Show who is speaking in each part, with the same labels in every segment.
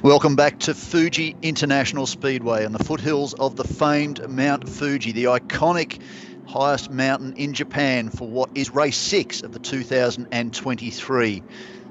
Speaker 1: Welcome back to Fuji International Speedway on the foothills of the famed Mount Fuji, the iconic highest mountain in Japan for what is race 6 of the 2023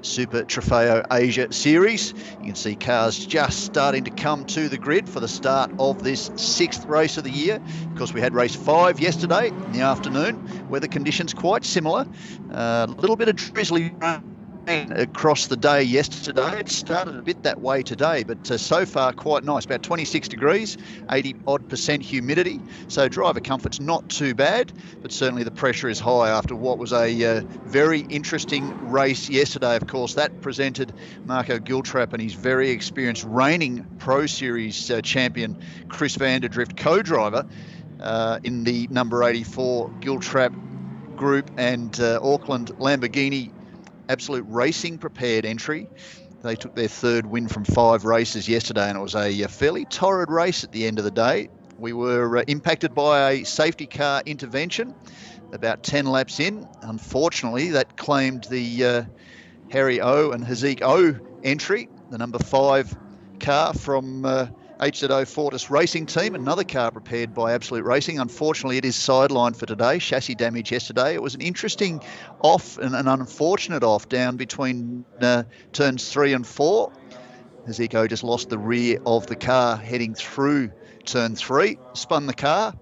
Speaker 1: Super Trofeo Asia Series. You can see cars just starting to come to the grid for the start of this 6th race of the year. Of course, we had race 5 yesterday in the afternoon. Weather conditions quite similar. A little bit of drizzly rain across the day yesterday. It started a bit that way today, but so far quite nice. About 26 degrees, 80% humidity. So driver comfort's not too bad, but certainly the pressure is high after what was a very interesting race yesterday. Of course, that presented Marco Giltrap and his very experienced reigning Pro Series champion Chris van der Drift co-driver in the number 84 Giltrap Group and Auckland Lamborghini Absolute Racing prepared entry. They took their 3rd win from 5 races yesterday, and it was a fairly torrid race at the end of the day. We were impacted by a safety car intervention about 10 laps in. Unfortunately, that claimed the Harry O and Haziq O entry, the number 5 car from HZO Fortis Racing Team, another car prepared by Absolute Racing. Unfortunately, it is sidelined for today. Chassis damage yesterday. It was an interesting off and an unfortunate off down between turns 3 and 4. Haziq just lost the rear of the car heading through turn 3, spun the car,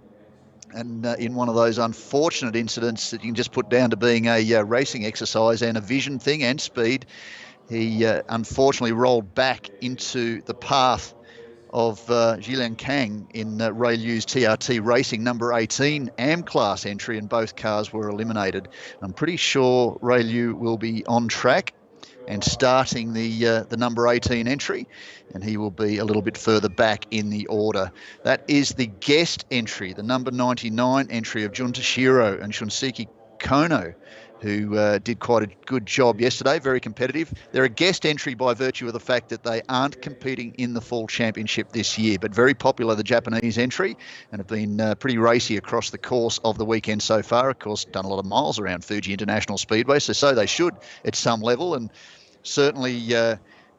Speaker 1: and in one of those unfortunate incidents that you can just put down to being a racing exercise and a vision thing and speed, he unfortunately rolled back into the path of Zhilian Kang in Ray Liu's TRT Racing number 18 AM class entry, and both cars were eliminated. I'm pretty sure Ray Liu will be on track and starting the number 18 entry, and he will be a little bit further back in the order. That is the guest entry, the number 99 entry of Jun Toshiro and Shunsuke Kono, who did quite a good job yesterday, very competitive. They're a guest entry by virtue of the fact that they aren't competing in the full championship this year, but very popular, the Japanese entry, and have been pretty racy across the course of the weekend so far. Of course, done a lot of miles around Fuji International Speedway, so they should at some level, and certainly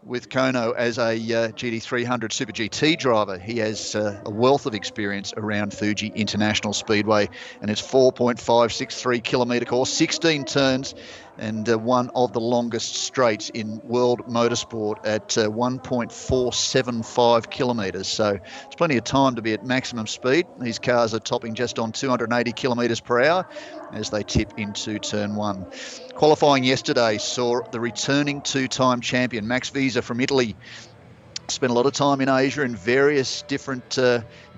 Speaker 1: with Kono as a GT300 Super GT driver, he has a wealth of experience around Fuji International Speedway, and it's 4.563 kilometre course, 16 turns, and one of the longest straights in world motorsport at 1.475 kilometres. So it's plenty of time to be at maximum speed. These cars are topping just on 280 kilometres per hour as they tip into turn 1. Qualifying yesterday saw the returning 2-time champion Max Visa from Italy spent a lot of time in Asia in various different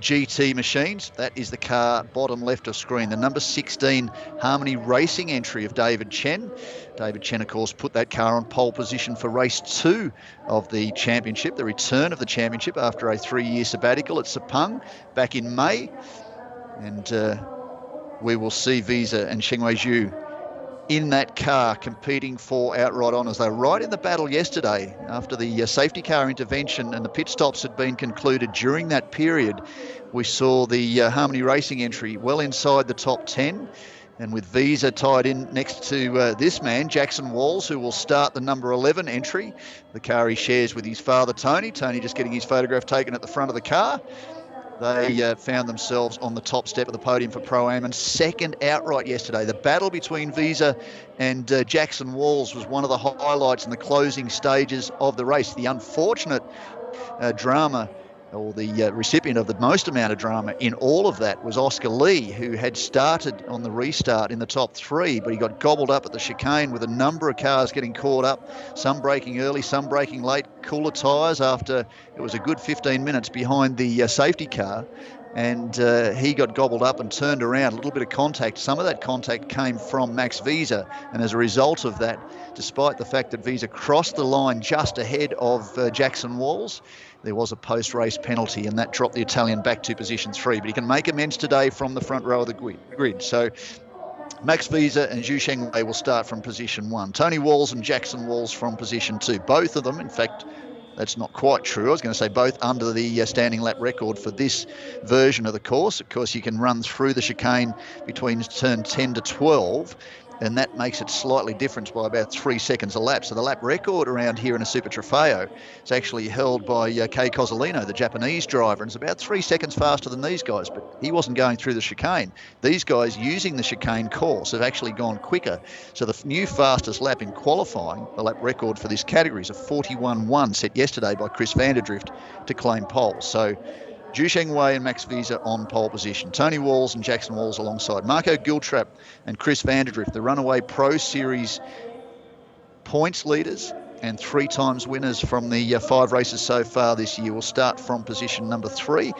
Speaker 1: GT machines. That is the car bottom left of screen, the number 16 Harmony Racing entry of David Chen. David Chen, of course, put that car on pole position for race 2 of the championship, the return of the championship after a 3-year sabbatical at Sepang back in May. And we will see Visa and Shengwei Zhu in that car competing for outright honours. They were right in the battle yesterday after the safety car intervention and the pit stops had been concluded. During that period, we saw the Harmony Racing entry well inside the top 10, and with Visa tied in next to this man, Jackson Walls, who will start the number 11 entry. The car he shares with his father, Tony. Tony just getting his photograph taken at the front of the car. They found themselves on the top step of the podium for Pro-Am and second outright yesterday. The battle between Visa and Jackson Walls was one of the highlights in the closing stages of the race. The unfortunate drama, or the recipient of the most amount of drama in all of that, was Oscar Lee, who had started on the restart in the top 3, but he got gobbled up at the chicane with a number of cars getting caught up, some braking early, some braking late, cooler tyres after it was a good 15 minutes behind the safety car. And he got gobbled up and turned around. A little bit of contact. Some of that contact came from Max Visa. And as a result of that, despite the fact that Visa crossed the line just ahead of Jackson Walls, there was a post-race penalty, and that dropped the Italian back to position 3. But he can make amends today from the front row of the grid. So Max Visa and Zhu Shengwei will start from position 1. Tony Walls and Jackson Walls from position 2. Both of them, in fact, that's not quite true. I was going to say both under the standing lap record for this version of the course. Of course, you can run through the chicane between turn 10 to 12 and that makes it slightly different by about 3 seconds a lap. So the lap record around here in a Super Trofeo is actually held by Kei Cozolino, the Japanese driver, and it's about 3 seconds faster than these guys, but he wasn't going through the chicane. These guys using the chicane course have actually gone quicker. So the new fastest lap in qualifying, the lap record for this category, is a 41.1 set yesterday by Chris Vanderdrift to claim pole. So Zhu Shengwei and Max Visa on pole position. Tony Walls and Jackson Walls alongside. Marco Giltrap and Chris Vanderdrift, the runaway Pro Series points leaders and 3 times winners from the 5 races so far this year, will start from position number 3.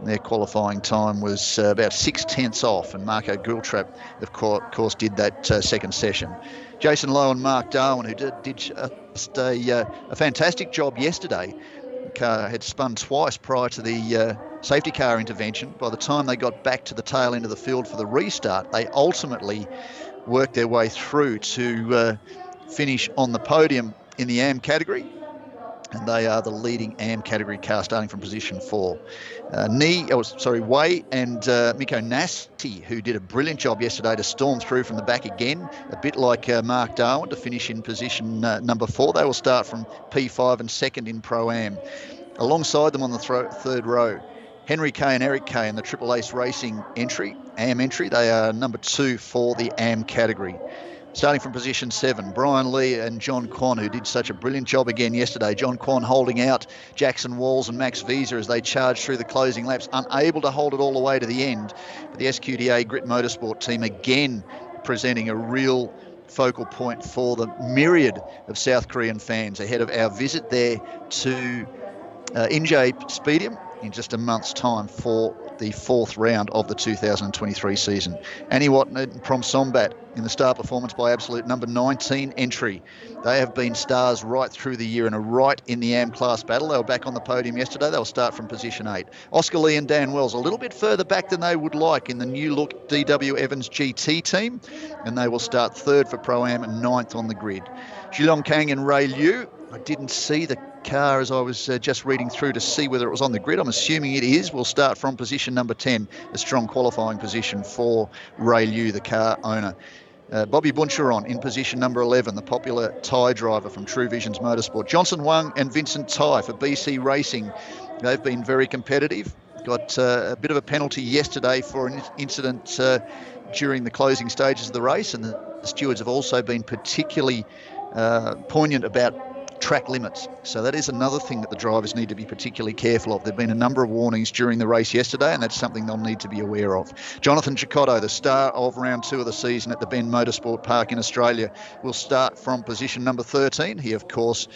Speaker 1: Their qualifying time was about 0.6 off, and Marco Giltrap, of course, did that second session. Jason Lowe and Mark Darwin, who did just a fantastic job yesterday. The car had spun twice prior to the safety car intervention. By the time they got back to the tail end of the field for the restart, they ultimately worked their way through to finish on the podium in the AM category, and they are the leading AM category car starting from position 4. Wei and Miko Nasty, who did a brilliant job yesterday to storm through from the back again, a bit like Mark Darwin, to finish in position number 4. They will start from P5 and second in Pro-Am. Alongside them on the third row, Henry Kay and Eric Kay in the Triple Ace Racing entry, AM entry. They are number 2 for the AM category. Starting from position 7, Brian Lee and John Kwan, who did such a brilliant job again yesterday. John Kwan holding out Jackson Walls and Max Visa as they charged through the closing laps, unable to hold it all the way to the end. But the SQDA Grit Motorsport team again presenting a real focal point for the myriad of South Korean fans ahead of our visit there to Fuji Speedway in just a month's time for the 4th round of the 2023 season. Annie Watton and Prom Sombat in the star performance by Absolute, number 19 entry. They have been stars right through the year and are right in the AM class battle. They were back on the podium yesterday. They'll start from position 8. Oscar Lee and Dan Wells a little bit further back than they would like in the new look DW Evans GT team, and they will start 3rd for Pro-Am and 9th on the grid. Zhilong Kang and Ray Liu, I didn't see the car as I was just reading through to see whether it was on the grid. I'm assuming it is. We'll start from position number 10, a strong qualifying position for Ray Liu, the car owner. Bobby Buncheron in position number 11, the popular Thai driver from True Visions Motorsport. Johnson Wang and Vincent Tai for BC Racing. They've been very competitive. Got a bit of a penalty yesterday for an incident during the closing stages of the race, and the stewards have also been particularly poignant about track limits. So that is another thing that the drivers need to be particularly careful of. There have been a number of warnings during the race yesterday, and that's something they'll need to be aware of. Jonathan Chicotto, the star of round 2 of the season at the Bend Motorsport Park in Australia, will start from position number 13. He, of course,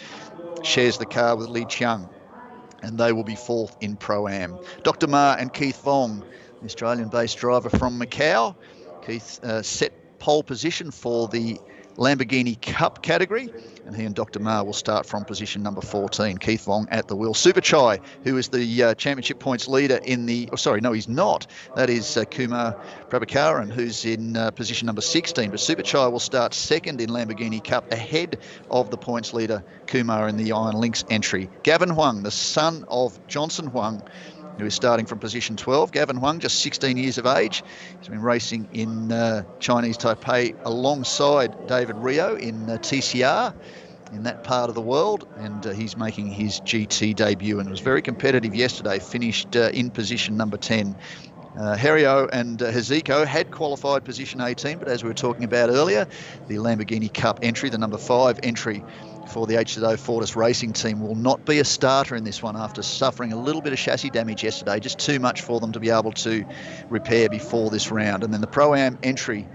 Speaker 1: shares the car with Li Chiang, and they will be 4th in Pro-Am. Dr. Ma and Keith Vong, the Australian-based driver from Macau. Keith set pole position for the Lamborghini Cup category, and he and Dr. Ma will start from position number 14. Keith Wong at the wheel. Super Chai, who is the championship points leader in the... Oh, sorry, no, he's not. That is Kumar Prabhakaran, who's in position number 16. But Super Chai will start 2nd in Lamborghini Cup, ahead of the points leader Kumar in the Iron Lynx entry. Gavin Huang, the son of Johnson Huang, who is starting from position 12. Gavin Huang, just 16 years of age. He's been racing in Chinese Taipei alongside David Rio in TCR in that part of the world, and he's making his GT debut and was very competitive yesterday, finished in position number 10. Herio and Haziko had qualified position 18, but as we were talking about earlier, the Lamborghini Cup entry, the number 5 entry for the HZO Fortis Racing team, will not be a starter in this one after suffering a little bit of chassis damage yesterday, just too much for them to be able to repair before this round. And then the Pro-Am entry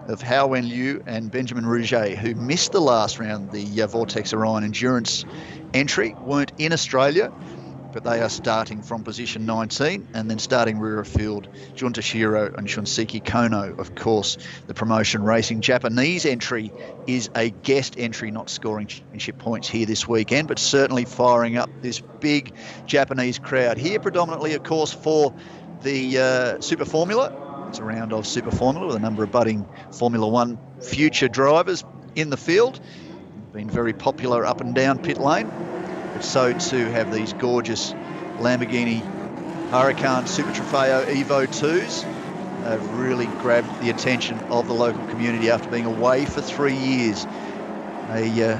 Speaker 1: of Hao Wen Liu and Benjamin Rouget, who missed the last round, the Vortex Orion Endurance entry, weren't in Australia, but they are starting from position 19, and then starting rear of field, Junta Shiro and Shunseki Kono. Of course, the Promotion Racing Japanese entry is a guest entry, not scoring championship points here this weekend, but certainly firing up this big Japanese crowd here, predominantly, of course, for the Super Formula. It's a round of Super Formula with a number of budding Formula One future drivers in the field. Been very popular up and down pit lane. But so too have these gorgeous Lamborghini Huracan Super Trofeo Evo 2s. really grabbed the attention of the local community after being away for 3 years. A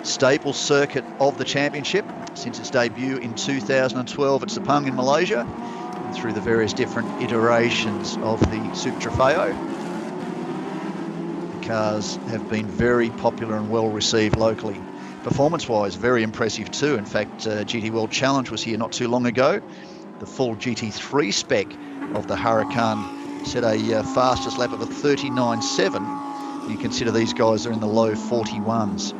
Speaker 1: staple circuit of the championship since its debut in 2012 at Sepang in Malaysia, and through the various different iterations of the Super Trofeo. The cars have been very popular and well received locally. Performance-wise, very impressive too. In fact, GT World Challenge was here not too long ago. The full GT3 spec of the Huracan set a fastest lap of a 39.7. You consider these guys are in the low 41s.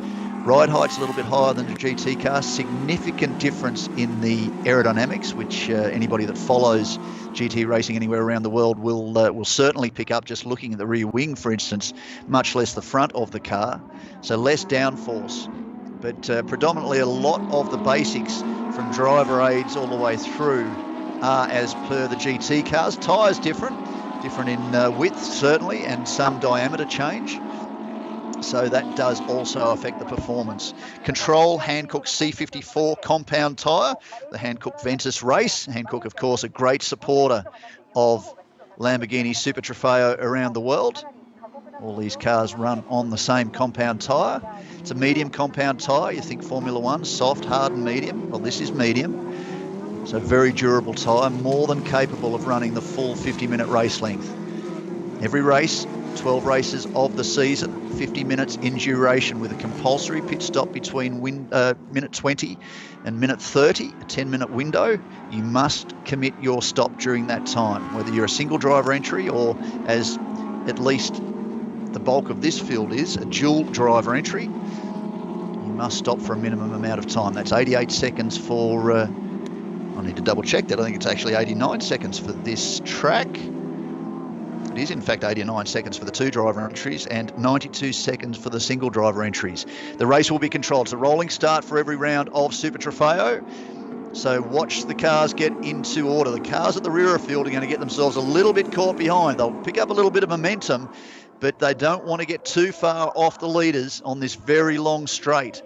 Speaker 1: Ride height's a little bit higher than the GT car. Significant difference in the aerodynamics, which anybody that follows GT racing anywhere around the world will certainly pick up just looking at the rear wing, for instance, much less the front of the car. So less downforce, but predominantly a lot of the basics from driver aids all the way through are as per the GT cars. Tyres different in width certainly, and some diameter change. So that does also affect the performance. Control, Hankook C54 compound tyre, the Hankook Ventus race. Hankook, of course, a great supporter of Lamborghini Super Trofeo around the world. All these cars run on the same compound tyre. It's a medium compound tyre. You think Formula One, soft, hard and medium. Well, this is medium. So very durable tyre, more than capable of running the full 50-minute race length. Every race, 12 races of the season, 50 minutes in duration with a compulsory pit stop between minute 20 and minute 30, a 10-minute window. You must commit your stop during that time, whether you're a single driver entry or, as at least the bulk of this field is, a dual driver entry. You must stop for a minimum amount of time. That's 88 seconds for, I need to double check that. I think it's actually 89 seconds for this track. It is in fact 89 seconds for the two driver entries and 92 seconds for the single driver entries. The race will be controlled. It's a rolling start for every round of Super Trofeo. So watch the cars get into order. The cars at the rear of the field are going to get themselves a little bit caught behind. They'll pick up a little bit of momentum, but they don't want to get too far off the leaders on this very long straight.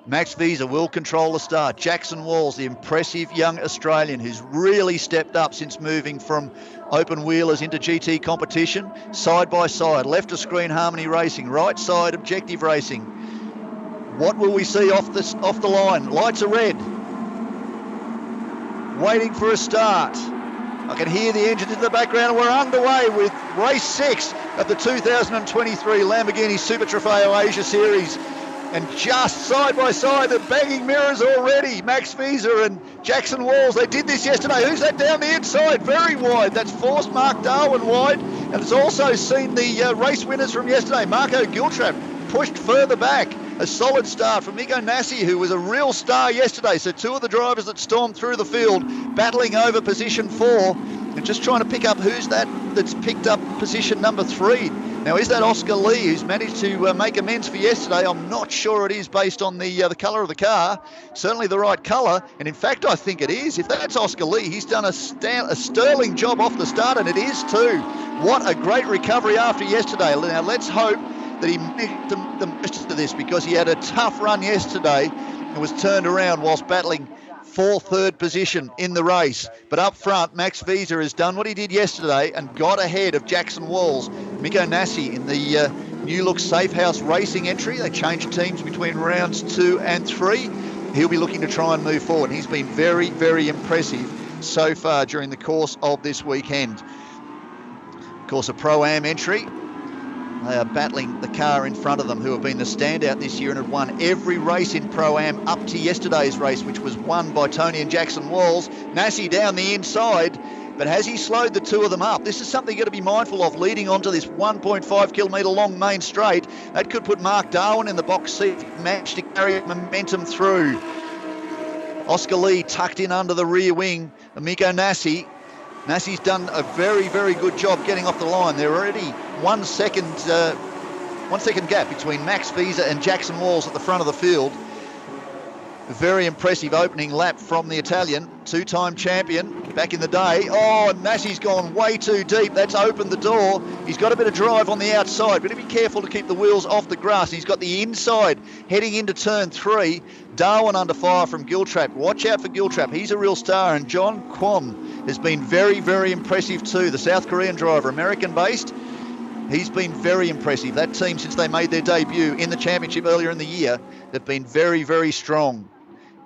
Speaker 1: Max Visa will control the start. Jackson Walls, the impressive young Australian who's really stepped up since moving from open wheelers into GT competition. Side by side, left of screen Harmony Racing, right side Objective Racing. What will we see off the line? Lights are red. Waiting for a start. I can hear the engines in the background. We're underway with race 6 of the 2023 Lamborghini Super Trofeo Asia Series. And just side by side, the banging mirrors already. Max Visa and Jackson Walls, they did this yesterday. Who's that down the inside? Very wide. That's forced Mark Darwin wide. And it's also seen the race winners from yesterday. Marco Giltrap pushed further back. A solid start from Miko Nassi, who was a real star yesterday. So two of the drivers that stormed through the field battling over position 4 and just trying to pick up who's that's picked up position number 3. Now, is that Oscar Lee, who's managed to make amends for yesterday? I'm not sure it is based on the colour of the car. Certainly the right colour, and in fact, I think it is. If that's Oscar Lee, he's done a sterling job off the start, and it is too. What a great recovery after yesterday. Now, let's hope that he made the most of this, because he had a tough run yesterday and was turned around whilst battling for third position in the race. But up front, Max Visa has done what he did yesterday and got ahead of Jackson Walls. Miko Nassi in the new look Safe House Racing entry. They changed teams between rounds 2 and 3. He'll be looking to try and move forward. He's been very, very impressive so far during the course of this weekend. Of course, a Pro-Am entry. They are battling the car in front of them, who have been the standout this year and had won every race in Pro-Am up to yesterday's race, which was won by Tony and Jackson Walls. Nassi down the inside, but has he slowed the two of them up? This is something you've got to be mindful of leading onto this 1.5 kilometre long main straight. That could put Mark Darwin in the box seat, match to carry momentum through. Oscar Lee tucked in under the rear wing of Miko Nassi. Nassi's done a very, very good job getting off the line. They're already 1 second gap between Max Visa and Jackson Walls at the front of the field. A very impressive opening lap from the Italian, two-time champion back in the day. Oh, and Nassi's gone way too deep. That's opened the door. He's got a bit of drive on the outside, but be careful to keep the wheels off the grass. He's got the inside heading into turn 3. Darwin under fire from Giltrap. Watch out for Giltrap. He's a real star. And John Kwon has been very, very impressive too. The South Korean driver, American-based, he's been very impressive. That team, since they made their debut in the championship earlier in the year, they've been very, very strong.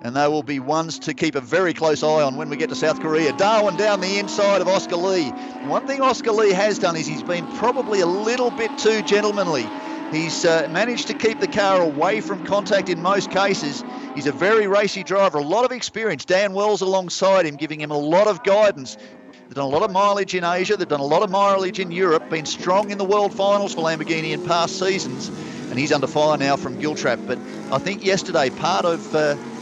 Speaker 1: And they will be ones to keep a very close eye on when we get to South Korea. Darwin down the inside of Oscar Lee. One thing Oscar Lee has done is he's been probably a little bit too gentlemanly. He's managed to keep the car away from contact in most cases. He's a very racy driver, a lot of experience. Dan Wells alongside him, giving him a lot of guidance. They've done a lot of mileage in Asia. They've done a lot of mileage in Europe, been strong in the World Finals for Lamborghini in past seasons. And he's under fire now from Giltrap. But I think yesterday part of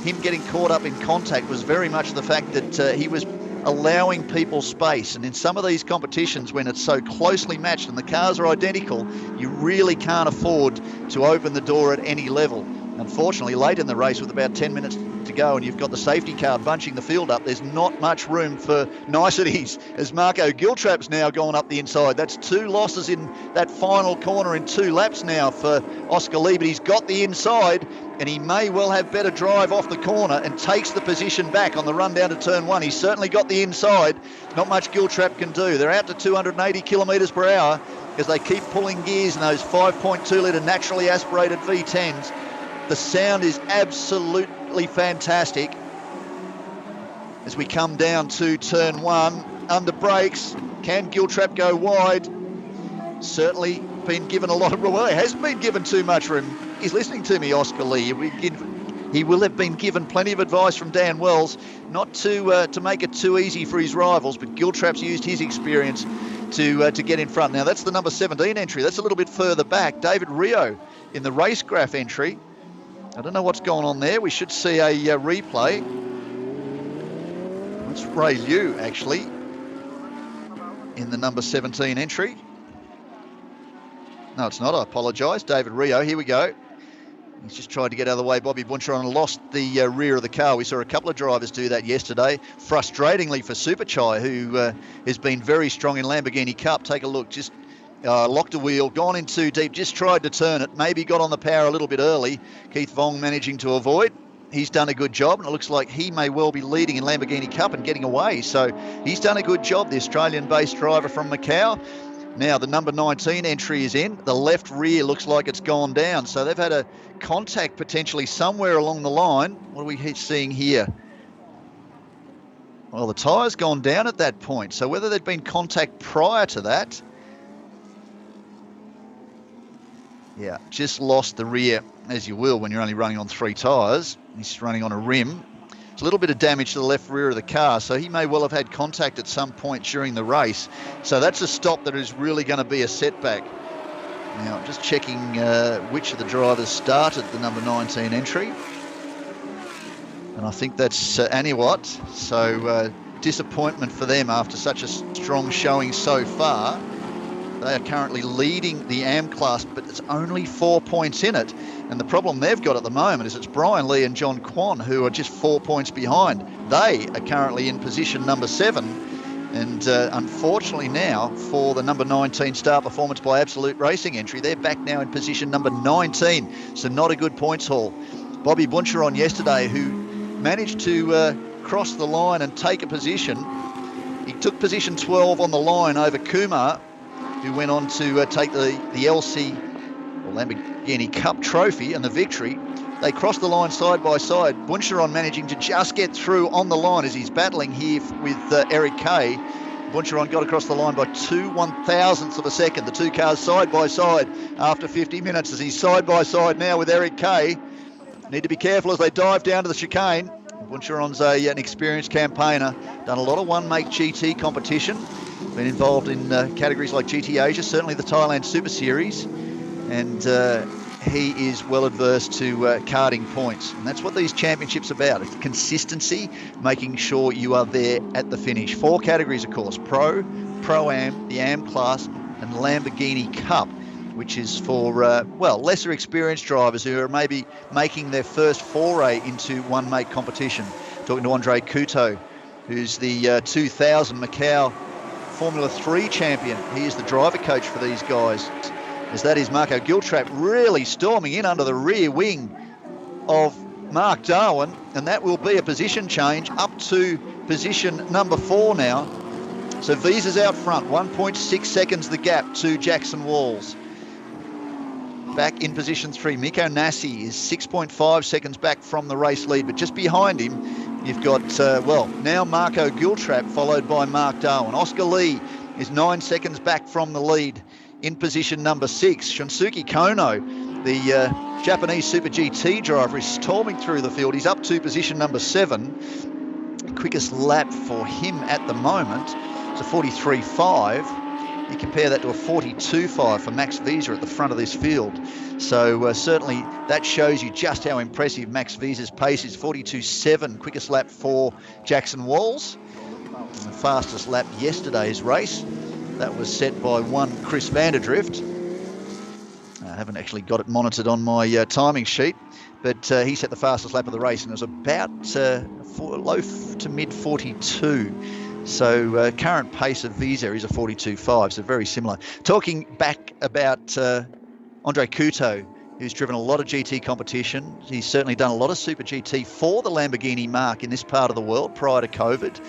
Speaker 1: him getting caught up in contact was very much the fact that he was allowing people space. And in some of these competitions, when it's so closely matched and the cars are identical, you really can't afford to open the door at any level. Unfortunately, late in the race with about 10 minutes to go and you've got the safety car bunching the field up, there's not much room for niceties as Marco Giltrap's now gone up the inside. That's 2 losses in that final corner in 2 laps now for Oscar Lee, but he's got the inside and he may well have better drive off the corner and takes the position back on the run down to turn 1. He's certainly got the inside. Not much Giltrap can do. They're out to 280 kilometres per hour as they keep pulling gears in those 5.2 litre naturally aspirated V10s. The sound is absolutely fantastic as we come down to turn 1. Under brakes, can Giltrap go wide? Certainly been given a lot of room. Well, he hasn't been given too much room. He's listening to me, Oscar Lee. He will have been given plenty of advice from Dan Wells not to make it too easy for his rivals, but Giltrap's used his experience to get in front. Now, that's the number 17 entry. That's a little bit further back. David Rio in the race graph entry. I don't know what's going on there. We should see a replay. It's Ray Liu, actually, in the number 17 entry. No, it's not. I apologise. David Rio, here we go. He's just tried to get out of the way. Bobby Buncheron and lost the rear of the car. We saw a couple of drivers do that yesterday. Frustratingly for Superchai, who has been very strong in Lamborghini Cup. Take a look. Just locked a wheel, gone in too deep, just tried to turn it, maybe got on the power a little bit early. Keith Vong managing to avoid. He's done a good job, and it looks like he may well be leading in Lamborghini Cup and getting away. So he's done a good job, the Australian-based driver from Macau. Now the number 19 entry is in. The left rear looks like it's gone down. So they've had a contact potentially somewhere along the line. What are we seeing here? Well, the tyre's gone down at that point. So whether there'd been contact prior to that, yeah, just lost the rear, as you will when you're only running on 3 tyres. He's running on a rim. It's a little bit of damage to the left rear of the car, so he may well have had contact at some point during the race. So that's a stop that is really going to be a setback. Now, just checking which of the drivers started the number 19 entry. And I think that's Aniwat. So disappointment for them after such a strong showing so far. They are currently leading the AM class, but it's only 4 points in it. And the problem they've got at the moment is it's Brian Lee and John Kwan who are just 4 points behind. They are currently in position number 7. And unfortunately now, for the number 19 Star Performance by Absolute Racing entry, they're back now in position number 19. So not a good points haul. Bobby Buncheron yesterday, who managed to cross the line and take a position. He took position 12 on the line over Kumar, who went on to take the LC, or Lamborghini Cup trophy and the victory. They crossed the line side by side. Buncheron managing to just get through on the line as he's battling here with Eric Kay. Buncheron got across the line by 2 1/1000ths of a second. The two cars side by side after 50 minutes as he's side by side now with Eric Kay. Need to be careful as they dive down to the chicane. Buncheron's an experienced campaigner, done a lot of one-make GT competition, been involved in categories like GT Asia, certainly the Thailand Super Series, and he is well adverse to karting points. And that's what these championships are about. It's consistency, making sure you are there at the finish. 4 categories, of course: Pro, Pro-Am, the AM class, and Lamborghini Cup, which is for, lesser experienced drivers who are maybe making their first foray into one-make competition. Talking to Andre Couto, who's the 2000 Macau Formula 3 champion. He is the driver coach for these guys. As that is Marco Giltrap really storming in under the rear wing of Mark Darwin, and that will be a position change up to position number 4 now. So Visa's out front, 1.6 seconds the gap to Jackson Walls. Back in position 3, Miko Nassi is 6.5 seconds back from the race lead, but just behind him, you've got, now Marco Giltrap, followed by Mark Darwin. Oscar Lee is 9 seconds back from the lead in position number 6. Shunsuke Kono, the Japanese Super GT driver, is storming through the field. He's up to position number 7. The quickest lap for him at the moment is a 43.5. You compare that to a 42.5 for Max Visa at the front of this field. So certainly that shows you just how impressive Max Visa's pace is. 42.7, quickest lap for Jackson Walls. And the fastest lap yesterday's race, that was set by one Chris Vanderdrift. I haven't actually got it monitored on my timing sheet, but he set the fastest lap of the race, and it was about low to mid 42. So current pace of Visa is a 42.5, so very similar. Talking back about Andre Couto, who's driven a lot of GT competition. He's certainly done a lot of Super GT for the Lamborghini marque in this part of the world prior to COVID.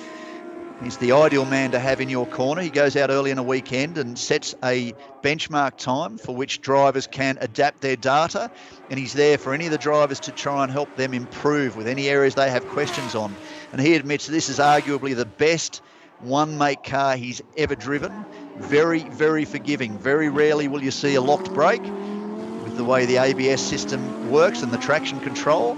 Speaker 1: He's the ideal man to have in your corner. He goes out early in a weekend and sets a benchmark time for which drivers can adapt their data. And he's there for any of the drivers to try and help them improve with any areas they have questions on. And he admits this is arguably the best one-make car he's ever driven. Very, very forgiving. Very rarely will you see a locked brake with the way the ABS system works and the traction control.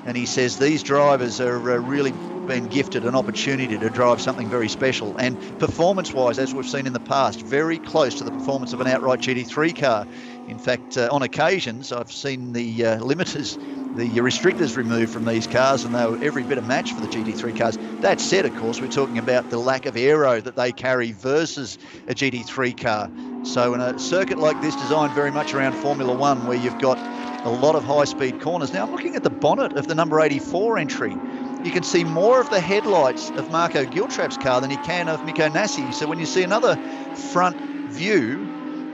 Speaker 1: And he says these drivers are really been gifted an opportunity to drive something very special. And performance-wise, as we've seen in the past, very close to the performance of an outright GT3 car. In fact, on occasions, I've seen the limiters, the restrictors removed from these cars, and they were every bit a match for the GT3 cars. That said, of course, we're talking about the lack of aero that they carry versus a GT3 car. So in a circuit like this, designed very much around Formula One, where you've got a lot of high-speed corners. Now, I'm looking at the bonnet of the number 84 entry. You can see more of the headlights of Marco Giltrap's car than you can of Miko Nassi. So when you see another front view,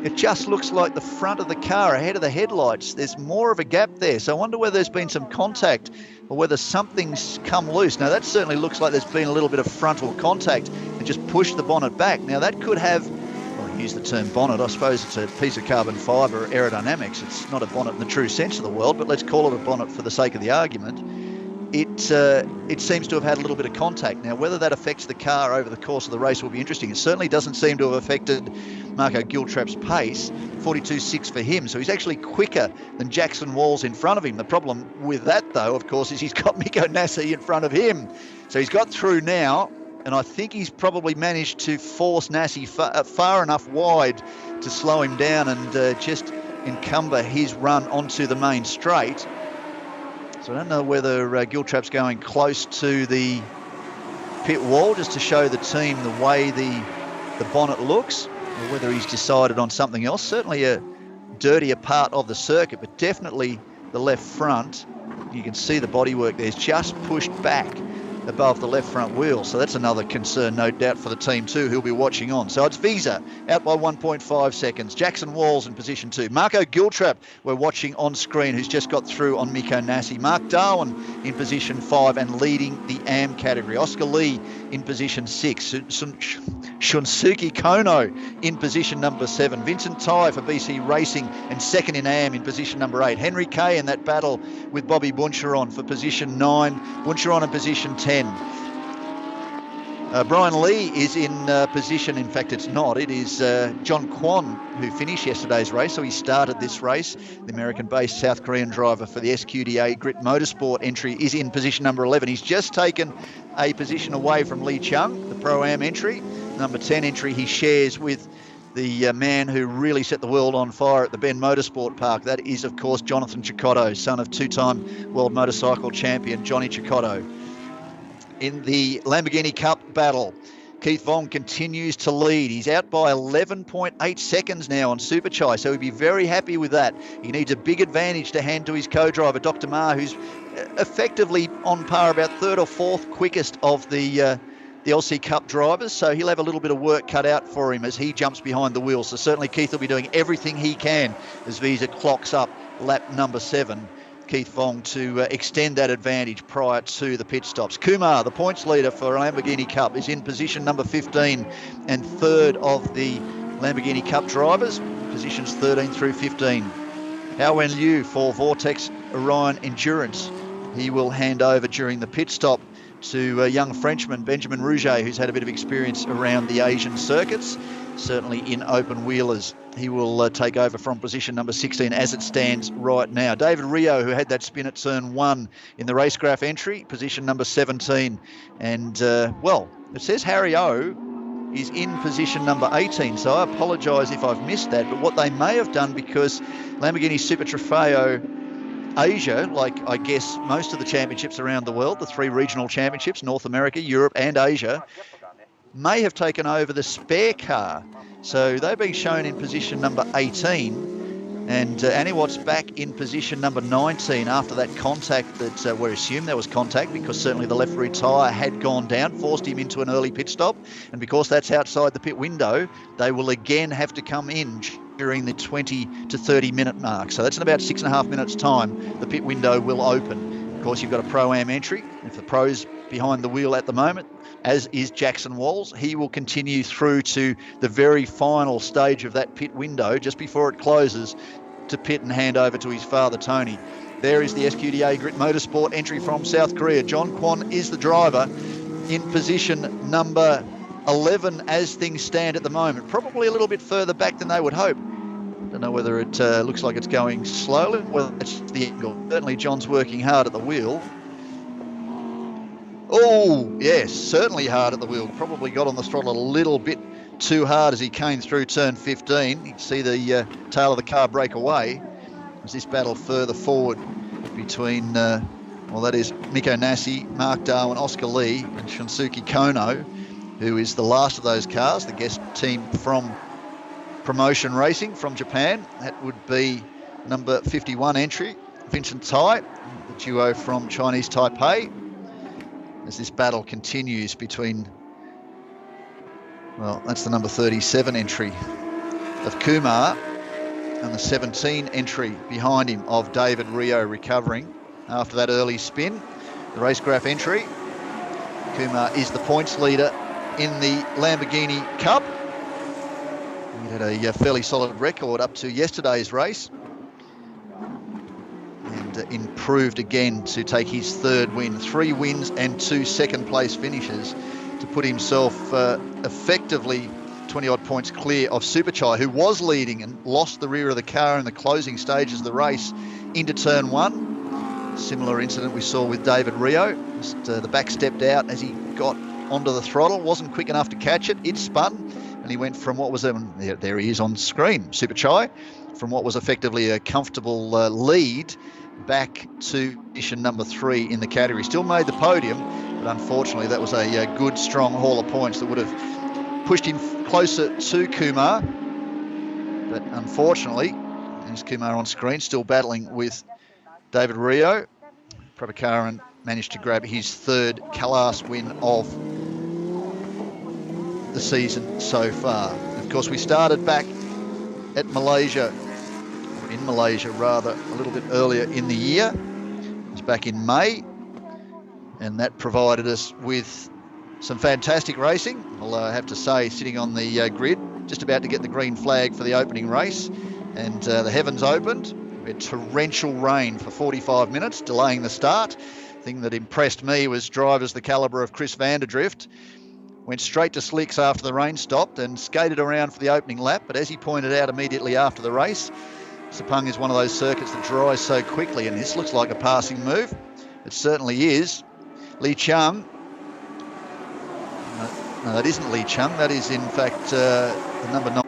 Speaker 1: it just looks like the front of the car ahead of the headlights. There's more of a gap there. So I wonder whether there's been some contact or whether something's come loose. Now, that certainly looks like there's been a little bit of frontal contact and just pushed the bonnet back. Now, that could have, well, I use the term bonnet, I suppose it's a piece of carbon fibre, aerodynamics. It's not a bonnet in the true sense of the word, but let's call it a bonnet for the sake of the argument. It seems to have had a little bit of contact. Now, whether that affects the car over the course of the race will be interesting. It certainly doesn't seem to have affected Marco Giltrap's pace, 42.6 for him. So he's actually quicker than Jackson Walls in front of him. The problem with that, though, of course, is he's got Miko Nassi in front of him. So he's got through now, and I think he's probably managed to force Nassi far enough wide to slow him down and just encumber his run onto the main straight. So I don't know whether Giltrap's going close to the pit wall just to show the team the way the bonnet looks, or whether he's decided on something else. Certainly a dirtier part of the circuit, but definitely the left front. You can see the bodywork there's just pushed back above the left front wheel. So that's another concern, no doubt, for the team too, who'll be watching on. So it's Visa out by 1.5 seconds. Jackson Walls in position 2. Marco Giltrap, we're watching on screen, who's just got through on Miko Nassi. Mark Darwin in position 5 and leading the AM category. Oscar Lee in position 6. Shunsuke Kono in position number 7. Vincent Tai for BC Racing and second in AM in position number 8. Henry Kay in that battle with Bobby Buncheron for position 9. Buncheron in position 10. Brian Lee is in position, in fact it's not, it is John Kwon who finished yesterday's race, so he started this race. The American-based South Korean driver for the SQDA Grit Motorsport entry is in position number 11. He's just taken a position away from Lee Chung, the Pro-Am entry. Number 10 entry he shares with the man who really set the world on fire at the Bend Motorsport Park. That is, of course, Jonathan Cecotto, son of two-time world motorcycle champion Johnny Cecotto. In the Lamborghini Cup battle, Keith Vaughn continues to lead. He's out by 11.8 seconds now on Super Chai, so he'd be very happy with that. He needs a big advantage to hand to his co-driver, Dr. Ma, who's effectively on par, about third or fourth quickest of the LC Cup drivers, so he'll have a little bit of work cut out for him as he jumps behind the wheel. So certainly Keith will be doing everything he can as Visa clocks up lap number 7. Keith Vong to extend that advantage prior to the pit stops. Kumar, the points leader for Lamborghini Cup, is in position number 15 and third of the Lamborghini Cup drivers, positions 13 through 15. Hao Wen Liu for Vortex Orion Endurance. He will hand over during the pit stop to a young Frenchman, Benjamin Rouget, who's had a bit of experience around the Asian circuits, certainly in open wheelers. He will take over from position number 16 as it stands right now. David Rio, who had that spin at turn 1 in the racecraft entry, position number 17. And, well, it says Harry O is in position number 18, so I apologise if I've missed that. But what they may have done, because Lamborghini Super Trofeo Asia, like I guess most of the championships around the world, the 3 regional championships, North America, Europe and Asia, may have taken over the spare car. So they've been shown in position number 18, and Aniwat's back in position number 19 after that contact that we assumed there was contact, because certainly the left rear tyre had gone down, forced him into an early pit stop. And because that's outside the pit window, they will again have to come in during the 20 to 30 minute mark. So that's in about 6.5 minutes time, the pit window will open. Of course, you've got a Pro-Am entry. If the pro's behind the wheel at the moment, as is Jackson Walls, he will continue through to the very final stage of that pit window, just before it closes, to pit and hand over to his father, Tony. There is the SQDA Grit Motorsport entry from South Korea. John Kwon is the driver in position number 11 as things stand at the moment. Probably a little bit further back than they would hope. Don't know whether it looks like it's going slowly, whether it's the angle. Certainly John's working hard at the wheel. Oh, yes, certainly hard at the wheel. Probably got on the throttle a little bit too hard as he came through turn 15. You can see the tail of the car break away as this battle further forward between, well, that is Miko Nasi, Mark Darwin, Oscar Lee and Shunsuke Kono, who is the last of those cars, the guest team from Promotion Racing from Japan. That would be number 51 entry, Vincent Tai, the duo from Chinese Taipei. As this battle continues between, well, that's the number 37 entry of Kumar and the 17 entry behind him of David Rio, recovering after that early spin. The racecraft entry. Kumar is the points leader in the Lamborghini Cup. He had a fairly solid record up to yesterday's race, and improved again to take his third win. 3 wins and 2 second place finishes to put himself effectively 20 odd points clear of Superchai, who was leading and lost the rear of the car in the closing stages of the race into turn 1. Similar incident we saw with David Rio. Just the back stepped out as he got onto the throttle, wasn't quick enough to catch it. It spun, and he went from what was there he is on screen, Superchai, from what was effectively a comfortable lead back to position number 3 in the category. Still made the podium, but unfortunately that was a good, strong haul of points that would have pushed him closer to Kumar. But unfortunately, there's Kumar on screen, still battling with David Rio. Prabhakaran managed to grab his third Kalas win of the season so far. Of course, we started back at Malaysia, or in Malaysia rather, a little bit earlier in the year. It was back in May, and that provided us with some fantastic racing. Although I have to say, sitting on the grid, just about to get the green flag for the opening race, and the heavens opened. We had torrential rain for 45 minutes, delaying the start. The thing that impressed me was drivers the calibre of Chris Vanderdrift went straight to slicks after the rain stopped and skated around for the opening lap. But as he pointed out immediately after the race, Sepang is one of those circuits that dries so quickly, and this looks like a passing move. It certainly is. Li Chang. No, that isn't Li Chang. That is, in fact, the number 9.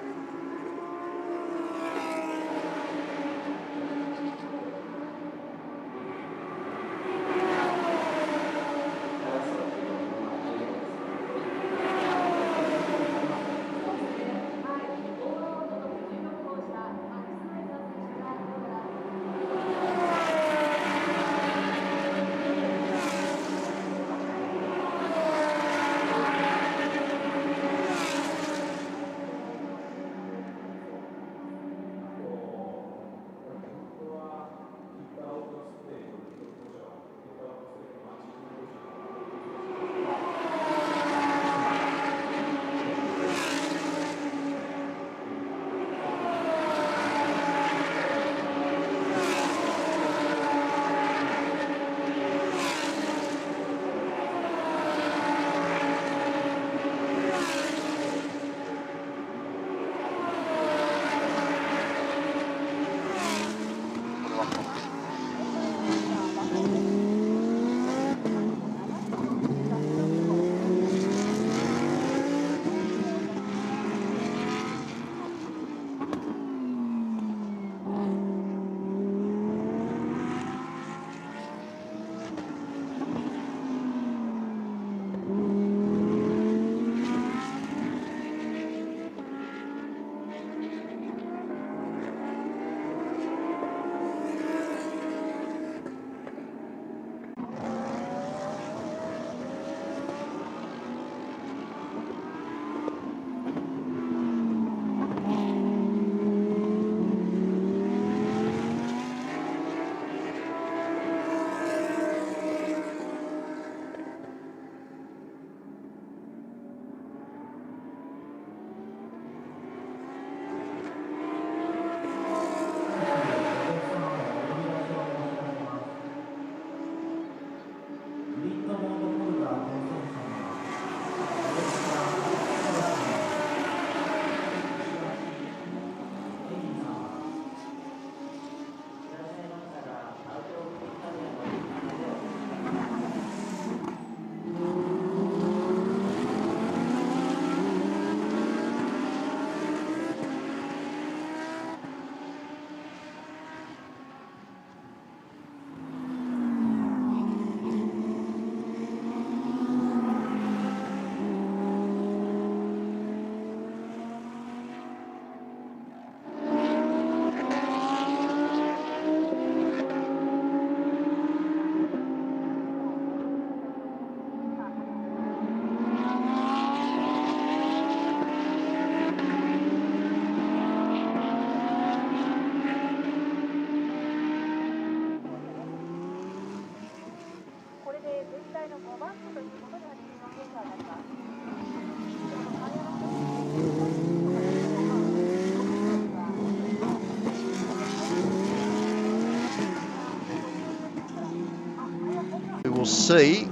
Speaker 1: will see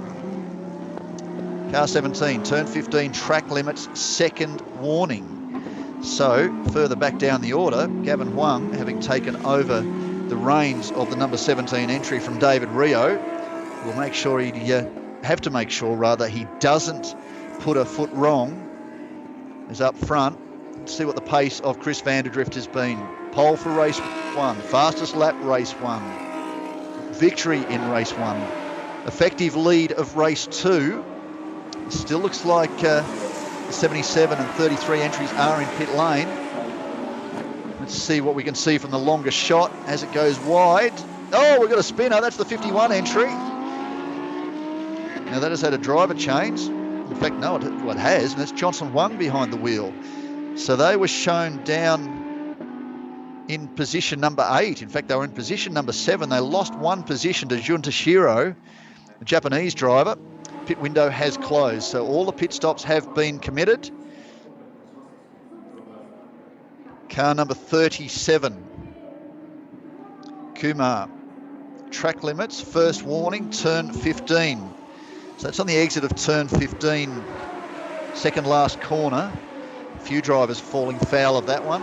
Speaker 1: car 17, turn 15, track limits, second warning. So further back down the order, Gavin Huang, having taken over the reins of the number 17 entry from David Rio, will make sure he doesn't put a foot wrong. Is up front. Let's see what the pace of Chris Vanderdrift has been. Pole for race 1, fastest lap race 1, victory in race 1, effective lead of race 2. Still looks like 77 and 33 entries are in pit lane. Let's see what we can see from the longest shot as it goes wide. Oh, we've got a spinner. That's the 51 entry. Now that has had a driver change. In fact, no, it has, and it's Johnson Huang behind the wheel. So they were shown down in position number 8. In fact, they were in position number 7. They lost one position to Jun Tashiro, the Japanese driver. Pit window has closed, so all the pit stops have been committed. Car number 37, Kumar. Track limits, first warning, turn 15. So that's on the exit of turn 15, second last corner. A few drivers falling foul of that one.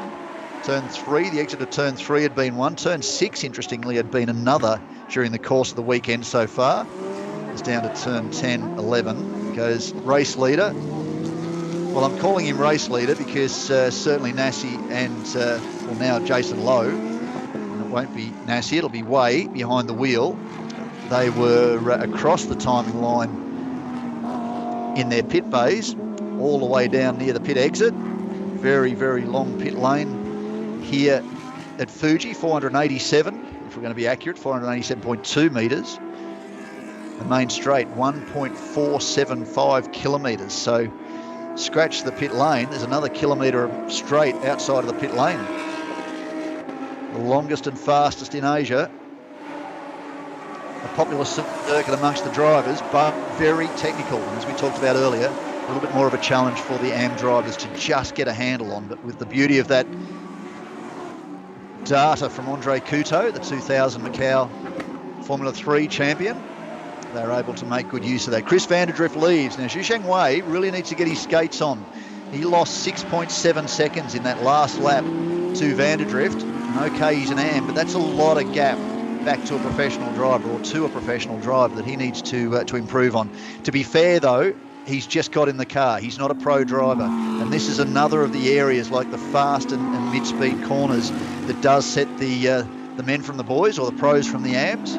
Speaker 1: Turn 3, the exit of turn 3 had been one. Turn 6, interestingly, had been another during the course of the weekend so far. It's down to turn 10, 11. Goes race leader. Well, I'm calling him race leader because certainly Nassi and, now Jason Lowe, and it won't be Nassi, it'll be Way behind the wheel. They were across the timing line in their pit bays, all the way down near the pit exit. Very, very long pit lane here at Fuji, 487, if we're going to be accurate, 487.2 metres. The main straight, 1.475 kilometres. So scratch the pit lane, there's another kilometre straight outside of the pit lane. The longest and fastest in Asia. A popular circuit amongst the drivers, but very technical. And as we talked about earlier, a little bit more of a challenge for the AM drivers to just get a handle on. But with the beauty of that data from Andre Couto, the 2000 Macau Formula 3 champion, they're able to make good use of that. Chris Vanderdrift leads. Now, Zhusheng Wei really needs to get his skates on. He lost 6.7 seconds in that last lap to Vanderdrift. And okay, he's an AM, but that's a lot of gap back to a professional driver, or to a professional driver, that he needs to improve on. To be fair, though, he's just got in the car. He's not a pro driver. And this is another of the areas, like the fast and mid-speed corners, that does set the men from the boys, or the pros from the AMs.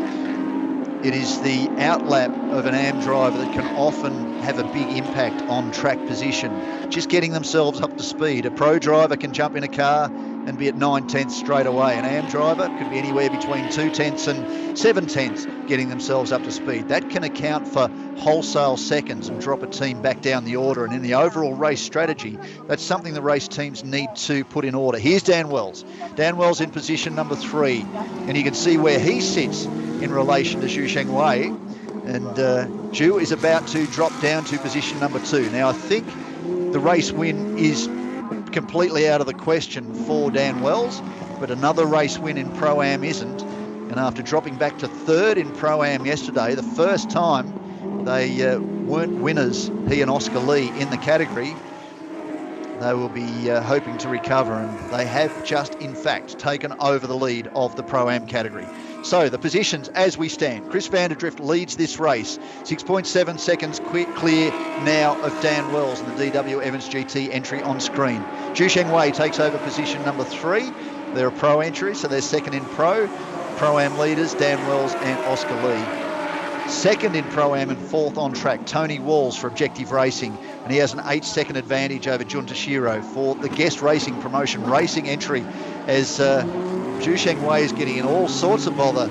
Speaker 1: It is the outlap of an AM driver that can often have a big impact on track position. Just getting themselves up to speed. A pro driver can jump in a car and be at 9/10 straight away. An AM driver could be anywhere between 2/10 and 7/10 getting themselves up to speed. That can account for wholesale seconds and drop a team back down the order. And in the overall race strategy, that's something the race teams need to put in order. Here's Dan Wells. Dan Wells in position number 3. And you can see where he sits in relation to Zhusheng Wei. And Zhu is about to drop down to position number 2. Now, I think the race win is completely out of the question for Dan Wells, but another race win in Pro-Am isn't. And after dropping back to 3rd in Pro-Am yesterday, the first time they weren't winners, he and Oscar Lee, in the category, they will be hoping to recover, and they have just, in fact, taken over the lead of the Pro-Am category. So the positions as we stand. Chris Vanderdrift leads this race. 6.7 seconds clear now of Dan Wells and the DW Evans GT entry on screen. Zhusheng Wei takes over position number 3. They're a pro entry, so they're second in pro. Pro-Am leaders, Dan Wells and Oscar Lee. Second in Pro-Am and 4th on track, Tony Walls for Objective Racing. And he has an 8-second advantage over Jun Tashiro for the Guest Racing Promotion Racing entry, as Zhusheng Wei is getting in all sorts of bother.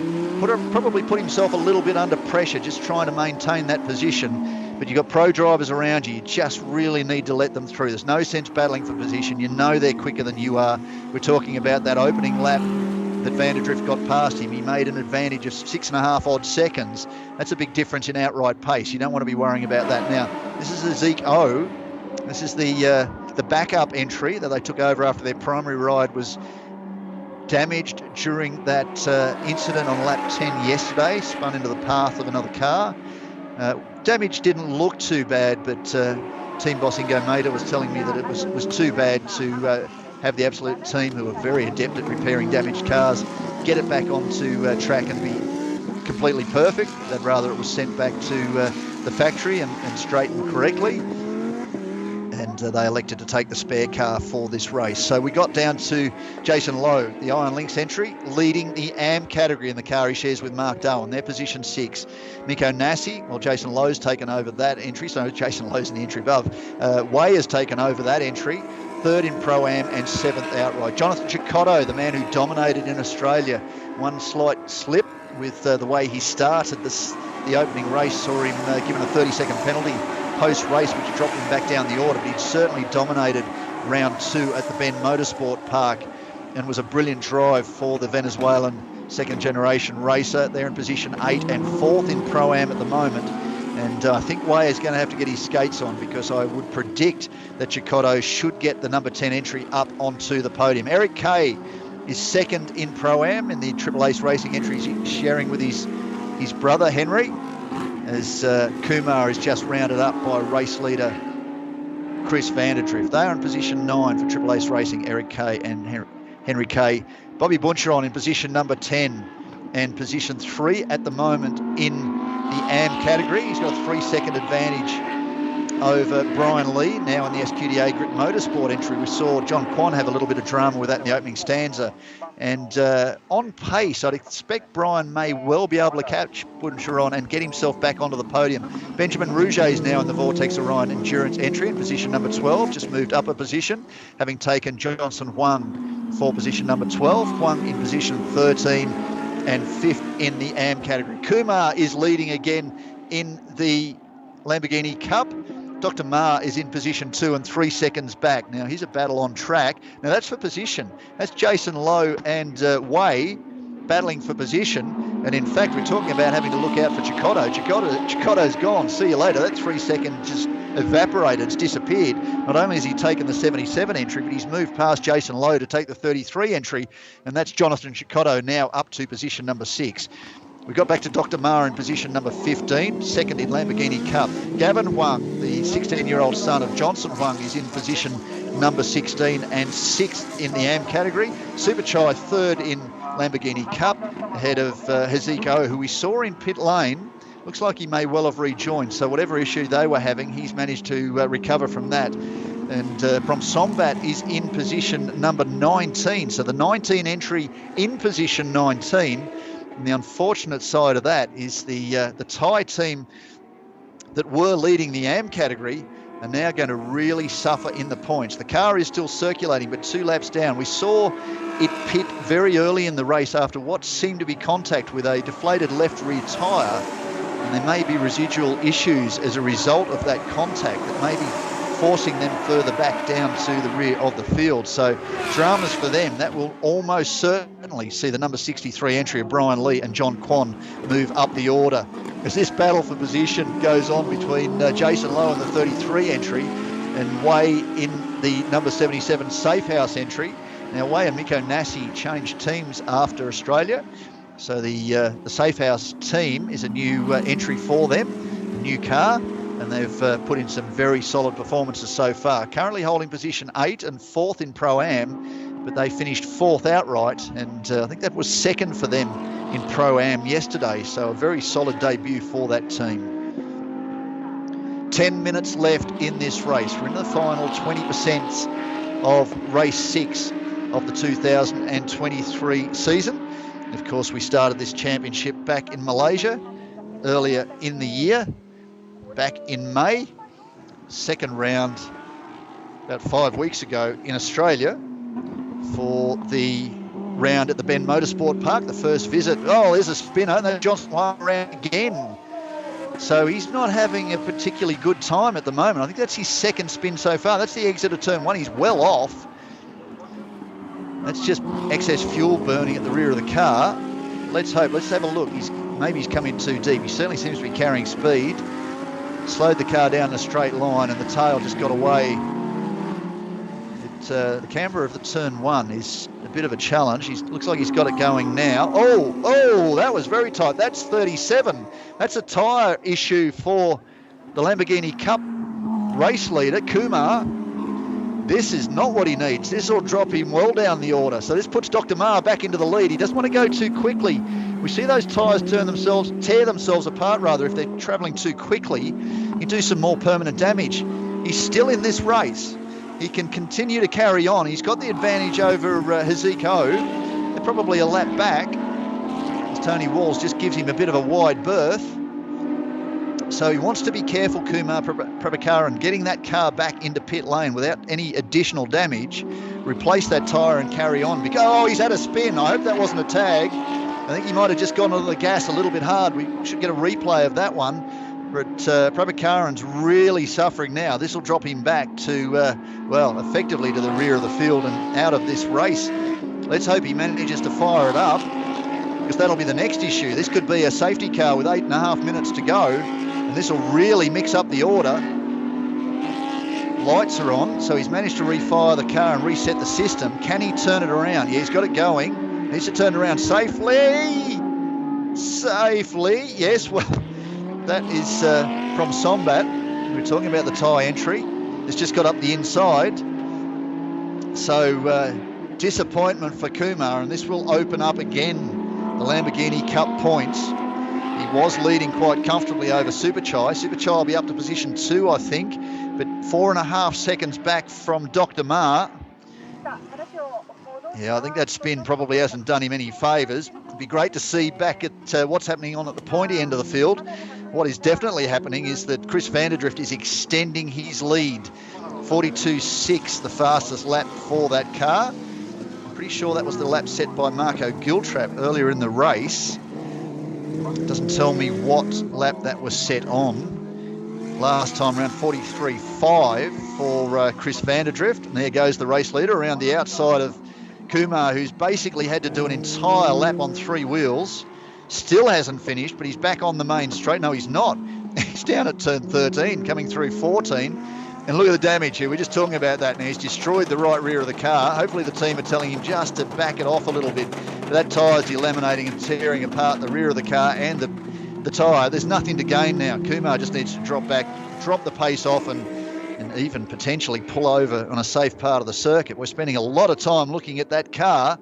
Speaker 1: Probably put himself a little bit under pressure just trying to maintain that position. But you've got pro drivers around you. You just really need to let them through. There's no sense battling for position. You know they're quicker than you are. We're talking about that opening lap that Vanderdrift got past him. He made an advantage of 6.5 odd seconds. That's a big difference in outright pace. You don't want to be worrying about that. Now, this is the Zeke O. This is the backup entry that they took over after their primary ride was damaged during that incident on lap 10 yesterday, spun into the path of another car. Damage didn't look too bad, but Team Boss Ingo Mater was telling me that it was too bad to have the Absolute team, who are very adept at repairing damaged cars, get it back onto track and be completely perfect. They'd rather it was sent back to the factory and straightened correctly. And they elected to take the spare car for this race. So we got down to Jason Lowe, the Iron Lynx entry, leading the AM category in the car he shares with Mark Darwin. They're position 6. Miko Nassi, well, Jason Lowe's taken over that entry, so Jason Lowe's in the entry above. Way has taken over that entry, 3rd in Pro-Am and 7th outright. Jonathan Cicotto, the man who dominated in Australia, one slight slip with the way he started the opening race, saw him given a 30-second penalty post-race, which dropped him back down the order, but he'd certainly dominated round 2 at the Bend Motorsport Park and was a brilliant drive for the Venezuelan second-generation racer. They're in position 8 and 4th in Pro-Am at the moment, and I think Way is going to have to get his skates on, because I would predict that Cicotto should get the number 10 entry up onto the podium. Eric Kay is 2nd in Pro-Am in the Triple Ace Racing entries, sharing with his brother Henry, as Kumar is just rounded up by race leader Chris Vanderdrift. They are in position 9 for Triple Ace Racing, Eric Kay and Henry Kay. Bobby Buncheron in position number 10 and position 3 at the moment in the AM category. He's got a 3-second advantage over Brian Lee, now in the SQDA Grit Motorsport entry. We saw John Kwan have a little bit of drama with that in the opening stanza. And on pace, I'd expect Brian may well be able to catch Buncheron and get himself back onto the podium. Benjamin Rouget is now in the Vortex Orion Endurance entry in position number 12, just moved up a position, having taken Johnson Huang for position number 12. Huang in position 13 and 5th in the AM category. Kumar is leading again in the Lamborghini Cup. Dr. Ma is in position 2 and 3 seconds back. Now, here's a battle on track. Now, that's for position. That's Jason Lowe and Way battling for position. And in fact, we're talking about having to look out for Cicotto. Cicotto's gone. See you later. That 3 seconds just evaporated. It's disappeared. Not only has he taken the 77 entry, but he's moved past Jason Lowe to take the 33 entry. And that's Jonathan Cicotto now up to position number 6. We got back to Dr. Ma in position number 15, 2nd in Lamborghini Cup. Gavin Huang, the 16-year-old son of Johnson Huang, is in position number 16 and 6th in the AM category. Superchai 3rd in Lamborghini Cup, ahead of Heziko, who we saw in pit lane. Looks like he may well have rejoined, so whatever issue they were having, he's managed to recover from that. And Brom Sombat is in position number 19, so the 19 entry in position 19. And the unfortunate side of that is the Thai team that were leading the AM category are now going to really suffer in the points. The car is still circulating, but 2 laps down. We saw it pit very early in the race after what seemed to be contact with a deflated left rear tyre, and there may be residual issues as a result of that contact that may be forcing them further back down to the rear of the field. So dramas for them. That will almost certainly see the number 63 entry of Brian Lee and John Kwan move up the order. As this battle for position goes on between Jason Lowe and the 33 entry and Way in the number 77 Safe House entry. Now, Way and Miko Nassi changed teams after Australia. So the Safe House team is a new entry for them, a new car. And they've put in some very solid performances so far. Currently holding position 8 and 4th in Pro-Am, but they finished 4th outright, and I think that was 2nd for them in Pro-Am yesterday, so a very solid debut for that team. 10 minutes left in this race. We're in the final 20% of race 6 of the 2023 season. And of course, we started this championship back in Malaysia earlier in the year. Back in May, 2nd round about 5 weeks ago in Australia for the round at the Bend Motorsport Park, the first visit. Oh, there's a spinner, and then Johnson around again. So he's not having a particularly good time at the moment. I think that's his 2nd spin so far. That's the exit of turn 1. He's well off. That's just excess fuel burning at the rear of the car. Let's hope. Let's have a look. Maybe he's come in too deep. He certainly seems to be carrying speed. Slowed the car down a straight line, and the tail just got away. the camber of the turn 1 is a bit of a challenge. He looks like he's got it going now. Oh, that was very tight. That's 37. That's a tyre issue for the Lamborghini Cup race leader, Kumar. This is not what he needs. This will drop him well down the order. So this puts Dr. Ma back into the lead. He doesn't want to go too quickly. We see those tyres tear themselves apart rather if they're travelling too quickly. You do some more permanent damage. He's still in this race. He can continue to carry on. He's got the advantage over Heziko. They're probably a lap back, as Tony Walls just gives him a bit of a wide berth. So he wants to be careful, Kumar Prabhakaran, getting that car back into pit lane without any additional damage. Replace that tyre and carry on. He's had a spin. I hope that wasn't a tag. I think he might have just gone onto the gas a little bit hard. We should get a replay of that one. But Prabhakaran's really suffering now. This will drop him back to, effectively to the rear of the field and out of this race. Let's hope he manages to fire it up, because that'll be the next issue. This could be a safety car with 8.5 minutes to go, and this will really mix up the order. Lights are on, so he's managed to refire the car and reset the system. Can he turn it around? Yeah, he's got it going. Needs to turn it around safely. Yes, well, that is from Sombat. We were talking about the tyre entry. It's just got up the inside. So disappointment for Kumar, and this will open up again the Lamborghini Cup points. He was leading quite comfortably over Superchai. Superchai will be up to position 2, I think, but 4.5 seconds back from Dr. Ma. Yeah, I think that spin probably hasn't done him any favours. It'd be great to see back at what's happening on at the pointy end of the field. What is definitely happening is that Chris Vanderdrift is extending his lead. 42.6, the fastest lap for that car. I'm pretty sure that was the lap set by Marco Giltrap earlier in the race. It doesn't tell me what lap that was set on. Last time around 43.5 for Chris Vanderdrift. And there goes the race leader around the outside of Kumar, who's basically had to do an entire lap on 3 wheels. Still hasn't finished, but he's back on the main straight. No, he's not. He's down at turn 13, coming through 14. And look at the damage here. We're just talking about that now. He's destroyed the right rear of the car. Hopefully the team are telling him just to back it off a little bit. But that tyre's delaminating and tearing apart the rear of the car and the tyre. There's nothing to gain now. Kumar just needs to drop back, drop the pace off, and even potentially pull over on a safe part of the circuit. We're spending a lot of time looking at that car,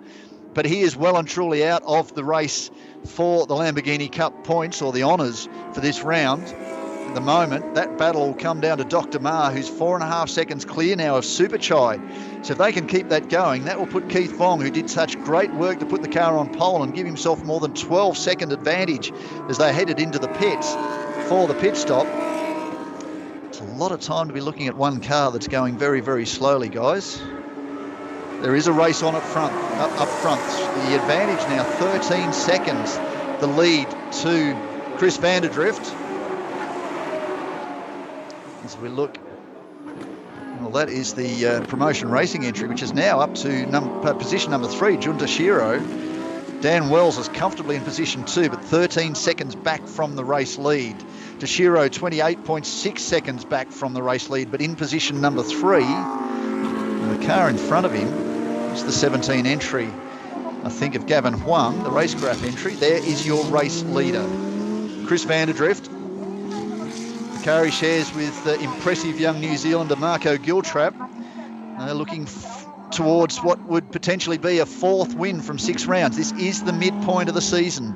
Speaker 1: but he is well and truly out of the race for the Lamborghini Cup points, or the honours for this round. At the moment, that battle will come down to Dr. Ma, who's 4.5 seconds clear now of Superchai. So if they can keep that going, that will put Keith Fong, who did such great work to put the car on pole and give himself more than 12-second advantage as they headed into the pits for the pit stop. It's a lot of time to be looking at one car that's going very, very slowly, guys. There is a race on up front. The advantage now, 13 seconds, the lead to Chris Vanderdrift. As we look, well, that is the promotion racing entry, which is now up to position number 3, Junta Shiro. Dan Wells is comfortably in position 2, but 13 seconds back from the race lead. Toshiro 28.6 seconds back from the race lead, but in position number 3. And the car in front of him is the 17 entry, I think, of Gavin Huang, the racecraft entry. There is your race leader, Chris Vanderdrift. The car he shares with impressive young New Zealander Marco Giltrap, looking towards what would potentially be a 4th win from 6 rounds. This is the midpoint of the season.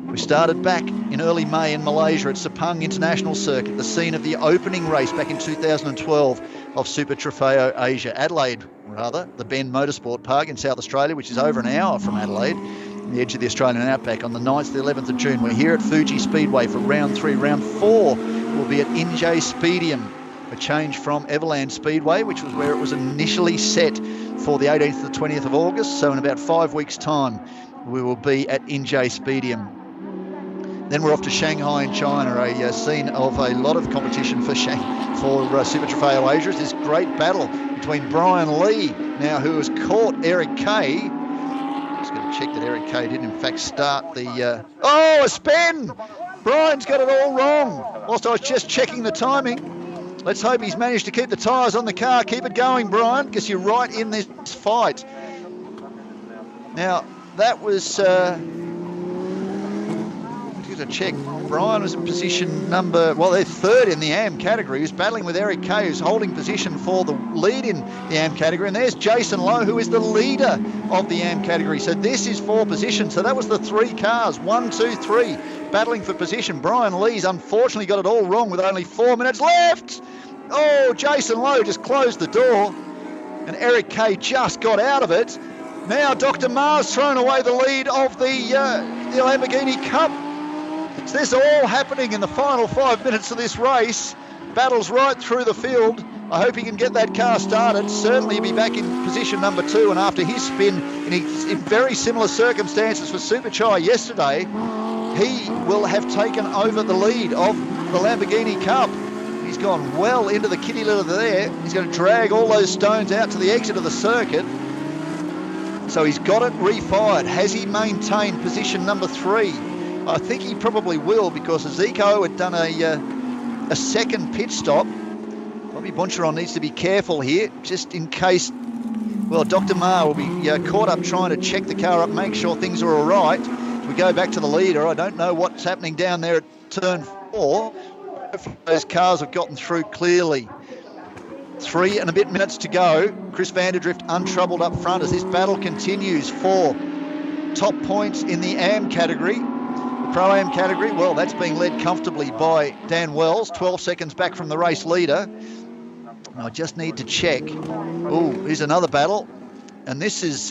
Speaker 1: We started back in early May in Malaysia at Sepang International Circuit, the scene of the opening race back in 2012 of Super Trofeo Asia. Adelaide, rather, the Ben Motorsport Park in South Australia, which is over an hour from Adelaide, on the edge of the Australian outback. On the 9th to the 11th of June, we're here at Fuji Speedway for round 3. Round 4 will be at Injay Speedium, a change from Everland Speedway, which was where it was initially set for the 18th to the 20th of August. So in about 5 weeks' time, we will be at Injay Speedium. Then we're off to Shanghai in China, a scene of a lot of competition for Super Trofeo Asia. This great battle between Brian Lee, now who has caught Eric Kay. Just going to check that Eric Kay didn't in fact start the... a spin! Brian's got it all wrong. Whilst I was just checking the timing. Let's hope he's managed to keep the tyres on the car. Keep it going, Brian, because you're right in this fight. Now, that was... to check. Brian was in position number... Well, they're third in the AM category. He's battling with Eric Kay, who's holding position for the lead in the AM category. And there's Jason Lowe, who is the leader of the AM category. So this is 4 positions. So that was the 3 cars. 1, 2, 3 battling for position. Brian Lee's unfortunately got it all wrong with only 4 minutes left. Oh, Jason Lowe just closed the door. And Eric Kay just got out of it. Now Dr. Ma's thrown away the lead of the Lamborghini Cup. So this all happening in the final 5 minutes of this race. Battles right through the field. I hope he can get that car started. Certainly he'll be back in position number 2. And after his spin in very similar circumstances for Superchai yesterday, he will have taken over the lead of the Lamborghini Cup. He's gone well into the kitty litter there. He's going to drag all those stones out to the exit of the circuit. So he's got it refired. Has he maintained position number 3? I think he probably will, because Zico had done a second pit stop. Bobby Boncheron needs to be careful here, just in case, well, Dr. Ma will be caught up trying to check the car up, make sure things are all right. We go back to the leader. I don't know what's happening down there at turn 4. Those cars have gotten through clearly. 3 and a bit minutes to go. Chris Vanderdrift untroubled up front as this battle continues for top points in the AM category. The Pro-Am category, well, that's being led comfortably by Dan Wells, 12 seconds back from the race leader. I just need to check. Oh, here's another battle. And this is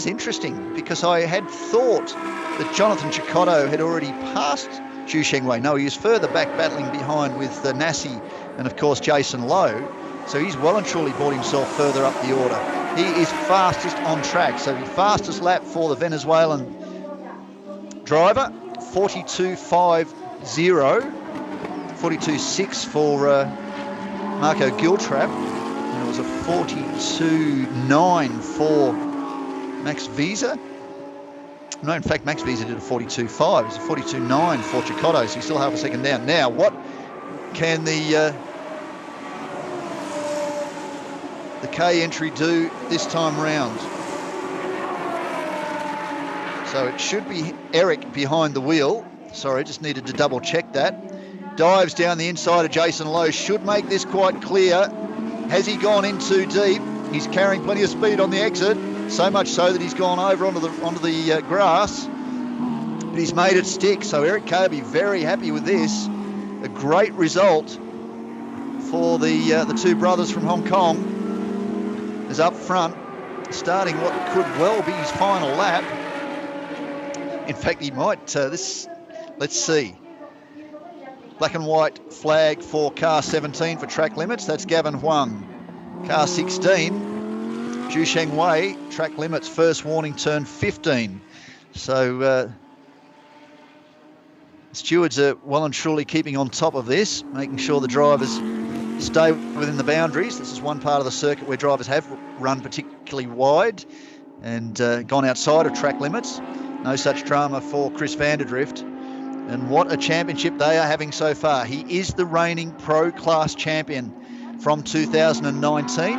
Speaker 1: interesting, because I had thought that Jonathan Chicotto had already passed Zhu Shengwei. No, he was further back battling behind with Nassi and, of course, Jason Lowe. So he's well and truly brought himself further up the order. He is fastest on track. So the fastest lap for the Venezuelan driver, 42.50. 42.6 for Marco Giltrap. And it was a 42.9 for Max Visa. No, in fact, Max Visa did a 42.5. It's a 42.9 for Chicotto, so he's still half a second down. Now, what can the K entry do this time round? So it should be Eric behind the wheel. Sorry, just needed to double check that. Dives down the inside of Jason Lowe. Should make this quite clear. Has he gone in too deep? He's carrying plenty of speed on the exit. So much so that he's gone over onto the grass. But he's made it stick. So Eric Kay will be very happy with this. A great result for the 2 brothers from Hong Kong. Is up front, starting what could well be his final lap. In fact, he might, let's see. Black and white flag for car 17 for track limits. That's Gavin Huang. Car 16, Zhu Shengwei, track limits, first warning, turn 15. So stewards are well and truly keeping on top of this, making sure the drivers stay within the boundaries. This is one part of the circuit where drivers have run particularly wide and gone outside of track limits. No such drama for Chris Vanderdrift. And what a championship they are having so far. He is the reigning Pro Class champion from 2019.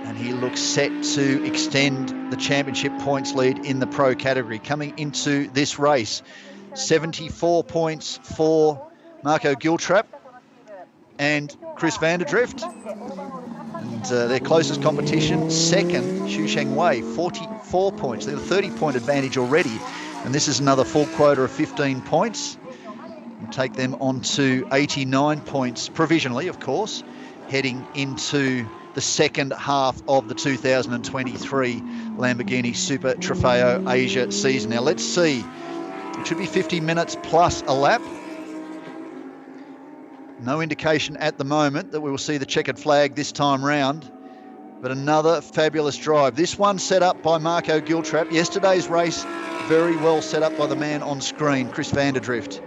Speaker 1: And he looks set to extend the championship points lead in the Pro category. Coming into this race, 74 points for Marco Giltrap and Chris Vanderdrift. And their closest competition, second, Zhu Shengwei, 44 points. They're a 30-point advantage already. And this is another full quota of 15 points. We'll take them on to 89 points, provisionally, of course, heading into the second half of the 2023 Lamborghini Super Trofeo Asia season. Now, let's see. It should be 50 minutes plus a lap. No indication at the moment that we will see the checkered flag this time round, but another fabulous drive. This one set up by Marco Giltrap. Yesterday's race, very well set up by the man on screen, Chris Vanderdrift.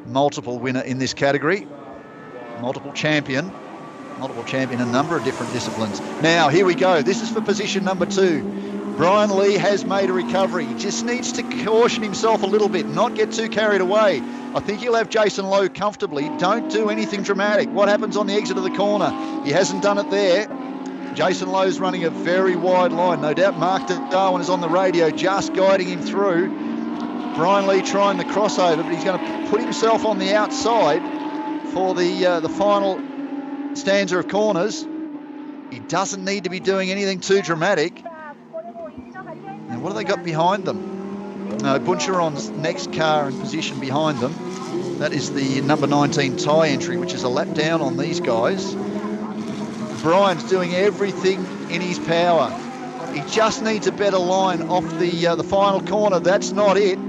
Speaker 1: Multiple winner in this category, multiple champion in a number of different disciplines. Now, here we go. This is for position number 2. Brian Lee has made a recovery. He just needs to caution himself a little bit, not get too carried away. I think he'll have Jason Lowe comfortably. Don't do anything dramatic. What happens on the exit of the corner? He hasn't done it there. Jason Lowe's running a very wide line. No doubt Mark Darwin is on the radio just guiding him through. Brian Lee trying the crossover, but he's going to put himself on the outside for the final stanza of corners. He doesn't need to be doing anything too dramatic. And what have they got behind them? No, Buncheron's next car in position behind them. That is the number 19 tie entry, which is a lap down on these guys. Brian's doing everything in his power. He just needs a better line off the final corner. That's not it.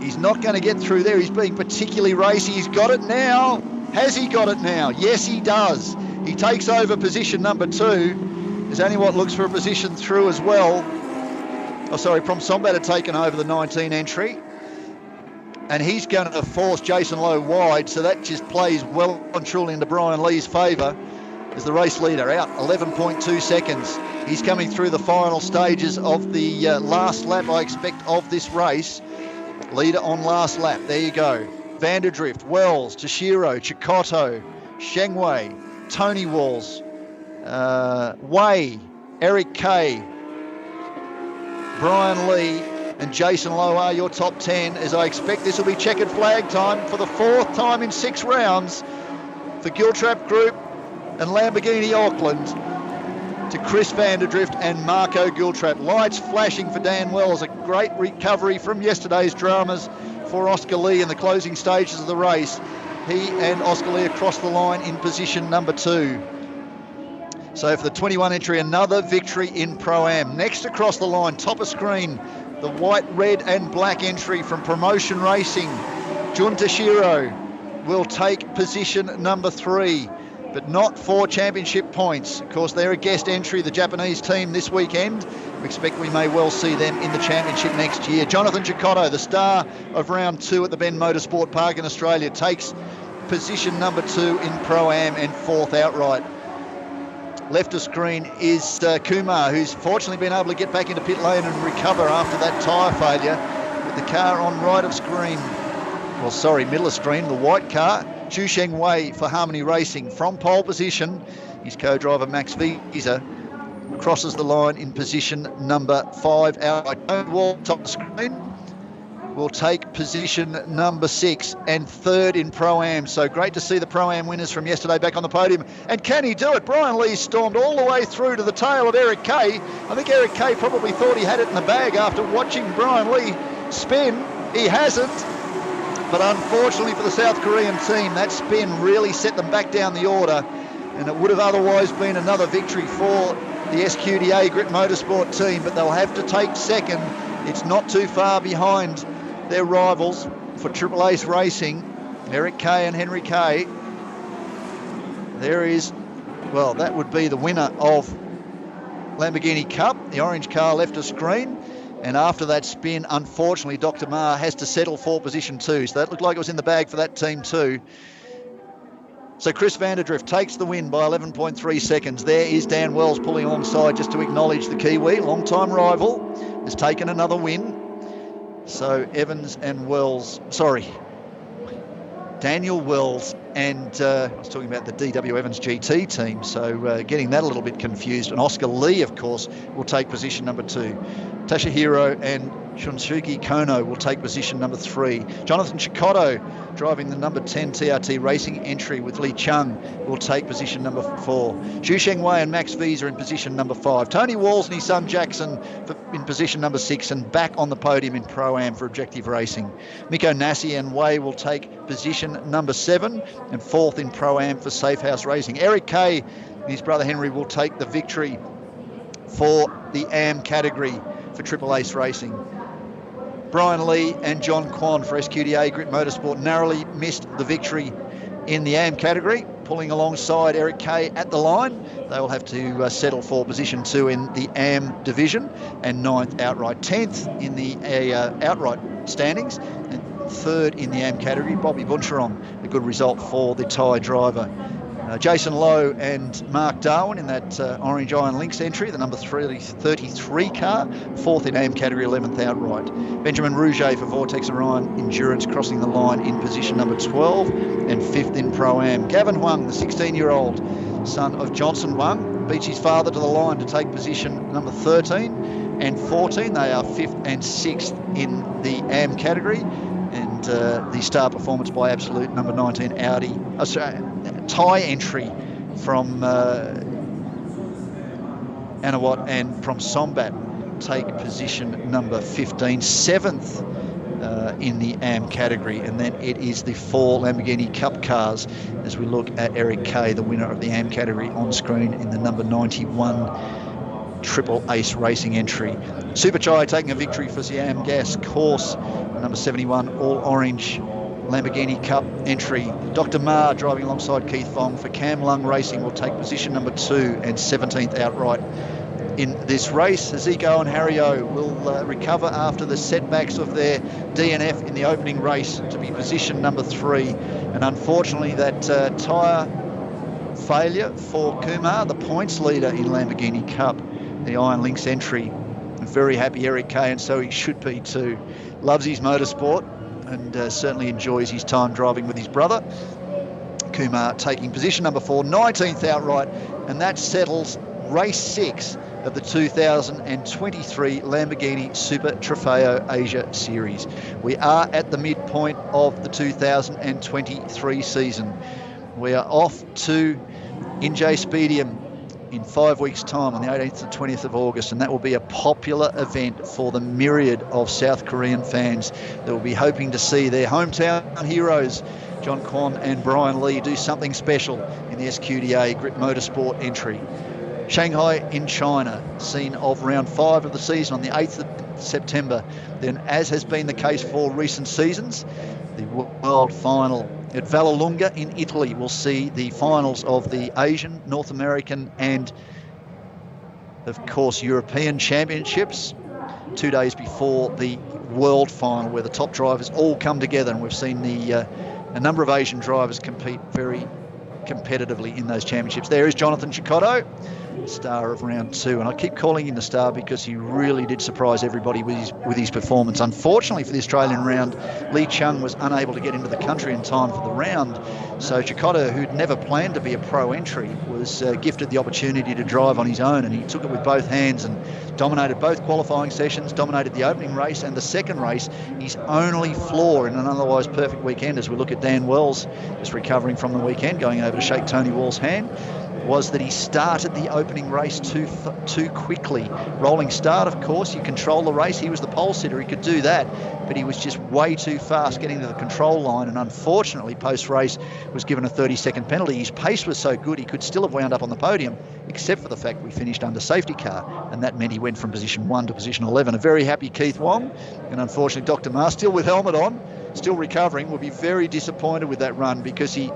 Speaker 1: He's not going to get through there. He's being particularly racy. He's got it now. Has he got it now? Yes, he does. He takes over position number 2. There's only what looks for a position through as well. Oh, sorry, Prom Sombat had taken over the 19 entry. And he's going to force Jason Lowe wide, so that just plays well and truly into Brian Lee's favour as the race leader out 11.2 seconds. He's coming through the final stages of the last lap, I expect, of this race. Leader on last lap. There you go. Vanderdrift, Wells, Toshiro, Chikotto, Shengwei, Tony Walls, Wei, Eric Kay, Brian Lee and Jason Lowe are your top 10, as I expect this will be checkered flag time for the 4th time in 6 rounds for Giltrap Group and Lamborghini Auckland to Chris Vanderdrift and Marco Giltrap. Lights flashing for Dan Wells. A great recovery from yesterday's dramas for Oscar Lee in the closing stages of the race. He and Oscar Lee across the line in position number 2. So for the 21 entry, another victory in Pro-Am. Next across the line, top of screen, the white, red and black entry from Promotion Racing. Jun Toshiro will take position number 3, but not for championship points. Of course, they're a guest entry, the Japanese team, this weekend. We expect we may well see them in the championship next year. Jonathan Chikotto, the star of round 2 at the Bend Motorsport Park in Australia, takes position number 2 in Pro-Am and 4th outright. Left of screen is Kumar, who's fortunately been able to get back into pit lane and recover after that tyre failure. With the car on right of screen, well, sorry, middle of screen, the white car, Chu Sheng Wei for Harmony Racing from pole position. His co-driver Max Visa crosses the line in position number 5 outright. Wall top screen will take position number 6 and 3rd in Pro-Am. So great to see the Pro-Am winners from yesterday back on the podium. And can he do it? Brian Lee stormed all the way through to the tail of Eric Kay. I think Eric Kay probably thought he had it in the bag after watching Brian Lee spin. He hasn't. But unfortunately for the South Korean team, that spin really set them back down the order. And it would have otherwise been another victory for the SQDA Grit Motorsport team. But they'll have to take second. It's not too far behind their rivals for Triple Ace Racing, Eric Kay and Henry Kay. There is, well, that would be the winner of Lamborghini Cup, the orange car left of screen. And after that spin, unfortunately, Dr. Ma has to settle for position 2. So that looked like it was in the bag for that team too. So Chris Vanderdrift takes the win by 11.3 seconds. There is Dan Wells pulling alongside just to acknowledge the Kiwi, long-time rival, has taken another win. So Evans and Wells, Daniel Wells and I was talking about the DW Evans GT team, so getting that a little bit confused. And Oscar Lee, of course, will take position number 2. Tashihiro and Shunsuke Kono will take position number 3. Jonathan Chikotto, driving the number 10 TRT Racing entry with Lee Chung, will take position number 4. Xu Shengwei and Max Visa in position number 5. Tony Walls and his son Jackson in position number 6, and back on the podium in Pro-Am for Objective Racing. Miko Nassi and Wei will take position number 7 and 4th in Pro-Am for Safehouse Racing. Eric Kay and his brother Henry will take the victory for the AM category for Triple Ace Racing. Brian Lee and John Kwan for SQDA Grit Motorsport narrowly missed the victory in the AM category, pulling alongside Eric Kay at the line. They will have to settle for position 2 in the AM division and 9th outright. 10th in the outright standings and 3rd in the AM category. Bobby Buncheron, a good result for the Thai driver. Jason Lowe and Mark Darwin in that Orange Iron Lynx entry, the number 33 car, 4th in AM category, 11th outright. Benjamin Rouget for Vortex Orion Endurance crossing the line in position number 12 and 5th in Pro-Am. Gavin Huang, the 16-year-old son of Johnson Huang, beats his father to the line to take position number 13 and 14. They are 5th and 6th in the AM category. And the star performance by Absolute, number 19 Audi, tie entry from Anawat and from Sombat take position number 15, 7th in the AM category. And then it is the 4 Lamborghini Cup cars as we look at Eric Kay, the winner of the AM category, on screen in the number 91 Triple Ace Racing entry. Super Chai taking a victory for Siam Gas Course, number 71 All Orange Lamborghini Cup entry. Dr. Ma driving alongside Keith Fong for Cam Lung Racing will take position number 2 and 17th outright in this race. Ezekiel and Harry O will recover after the setbacks of their DNF in the opening race to be position number 3. And unfortunately that tyre failure for Kumar, the points leader in Lamborghini Cup, the Iron Lynx entry. Very happy Eric Kay, and so he should be too. Loves his motorsport and certainly enjoys his time driving with his brother. Kumar taking position number 4, 19th outright, and that settles race 6 of the 2023 Lamborghini Super Trofeo Asia Series. We are at the midpoint of the 2023 season. We are off to Fuji Speedway in 5 weeks' time on the 18th and 20th of August, and that will be a popular event for the myriad of South Korean fans that will be hoping to see their hometown heroes, John Kwon and Brian Lee, do something special in the SQDA Grip Motorsport entry. Shanghai in China, scene of round 5 of the season on the 8th of September. Then, as has been the case for recent seasons, the World Final at Vallelunga in Italy will see the finals of the Asian, North American and, of course, European Championships 2 days before the World Final, where the top drivers all come together. And we've seen a number of Asian drivers compete very competitively in those championships. There is Jonathan Chicotto, star of round 2, and I keep calling him the star because he really did surprise everybody with his performance. Unfortunately for the Australian round, Lee Chung was unable to get into the country in time for the round, so Chicotto, who'd never planned to be a pro entry, was gifted the opportunity to drive on his own, and he took it with both hands and dominated both qualifying sessions, dominated the opening race and the second race. His only flaw in an otherwise perfect weekend, as we look at Dan Wells just recovering from the weekend, going over to shake Tony Wall's hand, was that he started the opening race too quickly. Rolling start, of course, you control the race. He was the pole sitter, he could do that, but he was just way too fast getting to the control line, and unfortunately post-race was given a 30-second penalty. His pace was so good he could still have wound up on the podium, except for the fact we finished under safety car, and that meant he went from position 1 to position 11. A very happy Keith Wong, and unfortunately Dr. Ma, still with helmet on, still recovering, will be very disappointed with that run, because he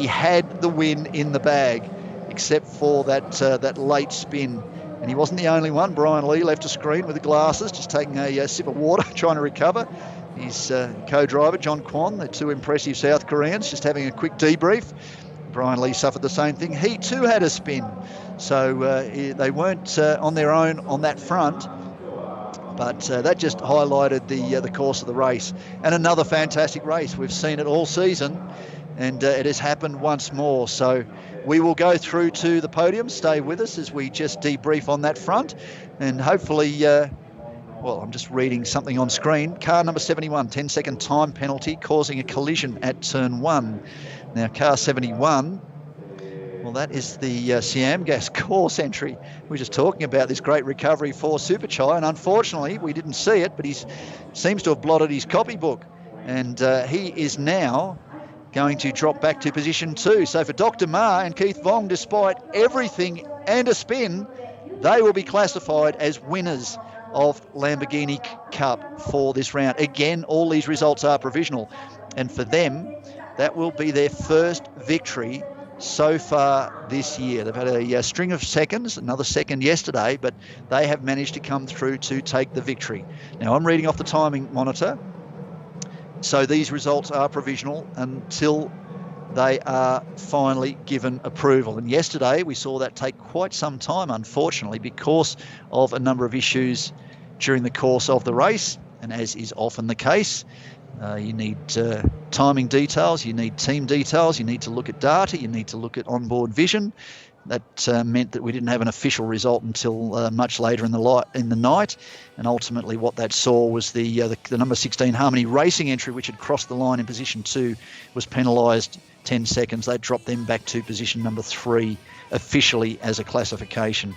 Speaker 1: had the win in the bag, except for that late spin. And he wasn't the only one. Brian Lee left a screen with the glasses, just taking a sip of water, trying to recover. His co-driver, John Kwon, the two impressive South Koreans, just having a quick debrief. Brian Lee suffered the same thing. He too had a spin. So they weren't on their own on that front. But that just highlighted the course of the race. And another fantastic race. We've seen it all season, and it has happened once more. So we will go through to the podium. Stay with us as we just debrief on that front, and hopefully, well, I'm just reading something on screen. Car number 71, 10-second time penalty, causing a collision at turn 1. Now, car 71, well, that is the Siam Gas course entry. We were just talking about this great recovery for Super Chai, and unfortunately, we didn't see it, but he seems to have blotted his copybook, and he is now going to drop back to position 2. So for Dr. Ma and Keith Vong, despite everything and a spin, they will be classified as winners of Lamborghini Cup for this round. Again, all these results are provisional, and for them, that will be their first victory so far this year. They've had a string of seconds, another second yesterday, but they have managed to come through to take the victory. Now, I'm reading off the timing monitor. So these results are provisional until they are finally given approval. And yesterday we saw that take quite some time, unfortunately, because of a number of issues during the course of the race. And as is often the case, you need timing details, you need team details, you need to look at data, you need to look at onboard vision. That meant that we didn't have an official result until much later in the night, and ultimately what that saw was the number 16 Harmony Racing entry, which had crossed the line in position 2, was penalised 10 seconds. They dropped them back to position number 3 officially as a classification.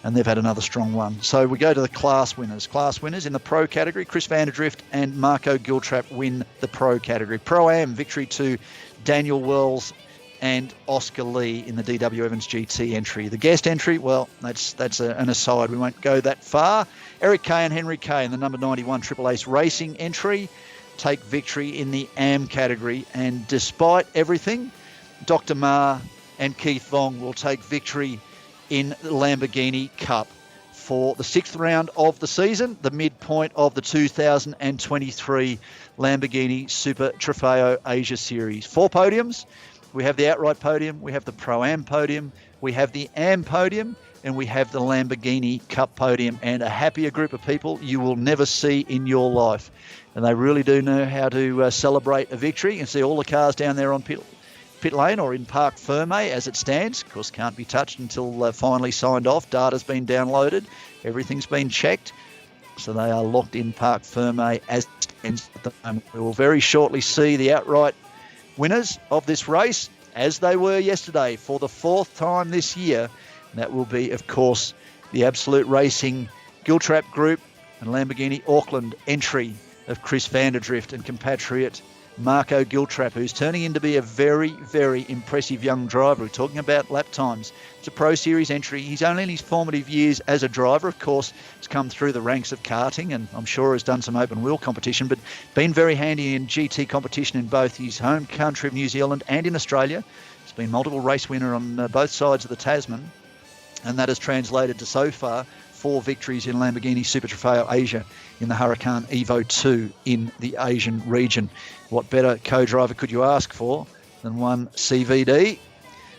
Speaker 1: And they've had another strong one. So we go to the class winners. Class winners in the Pro category, Chris Vanderdrift and Marco Giltrap win the Pro category. Pro-Am victory to Daniel Wells and Oscar Lee in the DW Evans GT entry. The guest entry, well, that's an aside. We won't go that far. Eric Kay and Henry Kay in the number 91 Triple Ace Racing entry take victory in the AM category. And despite everything, Dr. Ma and Keith Vong will take victory in the Lamborghini Cup for the 6th round of the season, the midpoint of the 2023 Lamborghini Super Trofeo Asia Series. 4 podiums. We have the outright podium, we have the Pro-Am podium, we have the AM podium, and we have the Lamborghini Cup podium. And a happier group of people you will never see in your life. And they really do know how to celebrate a victory. You can see all the cars down there on pit lane or in Parc Ferme as it stands. Of course, can't be touched until finally signed off. Data's been downloaded. Everything's been checked. So they are locked in Parc Ferme as it stands at the moment. We will very shortly see the outright winners of this race, as they were yesterday, for the 4th time this year. And that will be, of course, the Absolute Racing Giltrap Group and Lamborghini Auckland entry of Chris Vanderdrift and compatriot Marco Giltrap, who's turning in to be a very, very impressive young driver. We're talking about lap times. It's a Pro Series entry. He's only in his formative years as a driver. Of course, he's come through the ranks of karting and I'm sure has done some open wheel competition, but been very handy in GT competition in both his home country of New Zealand and in Australia. He's been multiple race winner on both sides of the Tasman, and that has translated to so far 4 victories in Lamborghini Super Trofeo Asia in the Huracan Evo 2 in the Asian region. What better co-driver could you ask for than one CVD?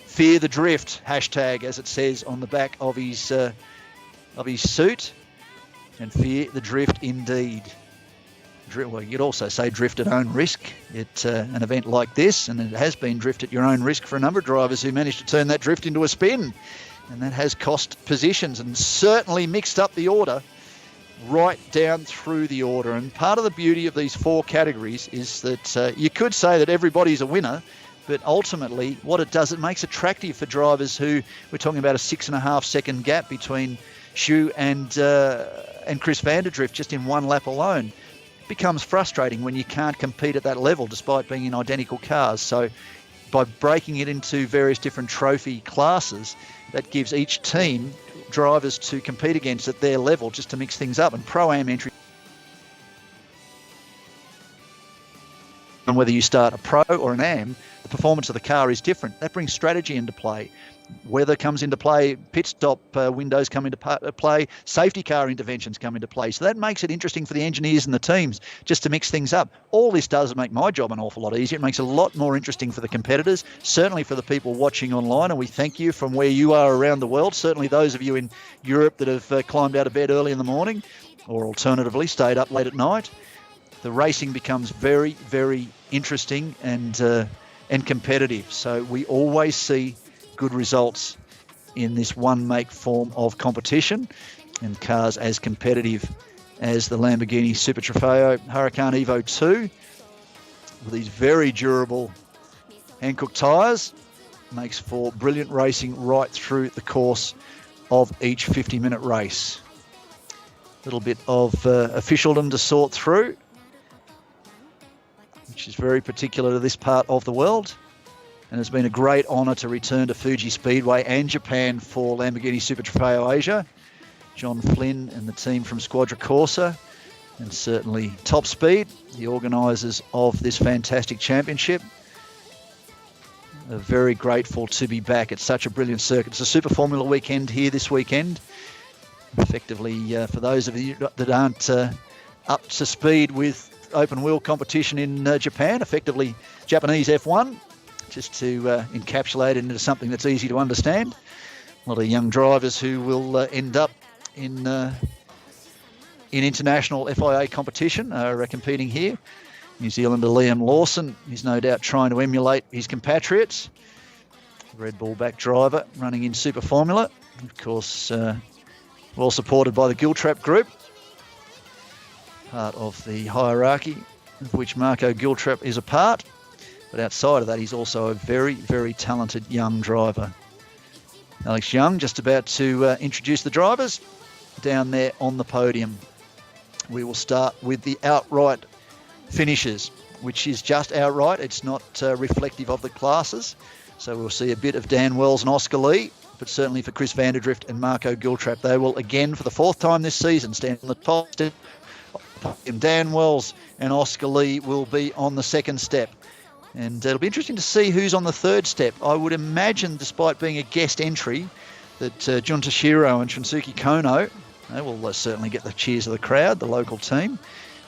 Speaker 1: Fear the drift, hashtag, as it says on the back of his suit. And fear the drift indeed. Well, you'd also say drift at own risk at an event like this, and it has been drift at your own risk for a number of drivers who managed to turn that drift into a spin. And that has cost positions and certainly mixed up the order right down through the order. And part of the beauty of these 4 categories is that you could say that everybody's a winner, but ultimately what it does, it makes attractive for drivers who, we're talking about a 6.5 second gap between Shu and Chris Vanderdrift just in one lap alone. It becomes frustrating when you can't compete at that level despite being in identical cars. So by breaking it into various different trophy classes, that gives each team drivers to compete against at their level just to mix things up. And Pro-Am entry, and whether you start a Pro or an Am, the performance of the car is different. That brings strategy into play. Weather comes into play, pit stop windows come into play, safety car interventions come into play. So that makes it interesting for the engineers and the teams just to mix things up. All this does is make my job an awful lot easier. It makes it a lot more interesting for the competitors, certainly for the people watching online, and we thank you from where you are around the world, certainly those of you in Europe that have climbed out of bed early in the morning or alternatively stayed up late at night. The racing becomes very, very interesting and competitive. So we always see good results in this one make form of competition, and cars as competitive as the Lamborghini Super Trofeo Huracan Evo 2 with these very durable Hankook tyres makes for brilliant racing right through the course of each 50-minute race. A little bit of officialdom to sort through, which is very particular to this part of the world. And it's been a great honour to return to Fuji Speedway and Japan for Lamborghini Super Trofeo Asia. John Flynn and the team from Squadra Corsa, and certainly Top Speed, the organisers of this fantastic championship, are very grateful to be back at such a brilliant circuit. It's a Super Formula weekend here this weekend. Effectively, for those of you that aren't up to speed with open wheel competition in Japan, effectively Japanese F1, just to encapsulate it into something that's easy to understand. A lot of young drivers who will end up in international FIA competition are competing here. New Zealander Liam Lawson is no doubt trying to emulate his compatriots. Red Bull back driver running in Super Formula. Of course, well supported by the Giltrap Group, part of the hierarchy of which Marco Giltrap is a part. But outside of that, he's also a very, very talented young driver. Alex Young just about to introduce the drivers down there on the podium. We will start with the outright finishes, which is just outright. It's not reflective of the classes. So we'll see a bit of Dan Wells and Oscar Lee, but certainly for Chris Vanderdrift and Marco Giltrap, they will again, for the fourth time this season, stand on the top step. Dan Wells and Oscar Lee will be on the second step. And it'll be interesting to see who's on the third step. I would imagine, despite being a guest entry, that Jun Toshiro and Shunsuke Kono, they will certainly get the cheers of the crowd, the local team.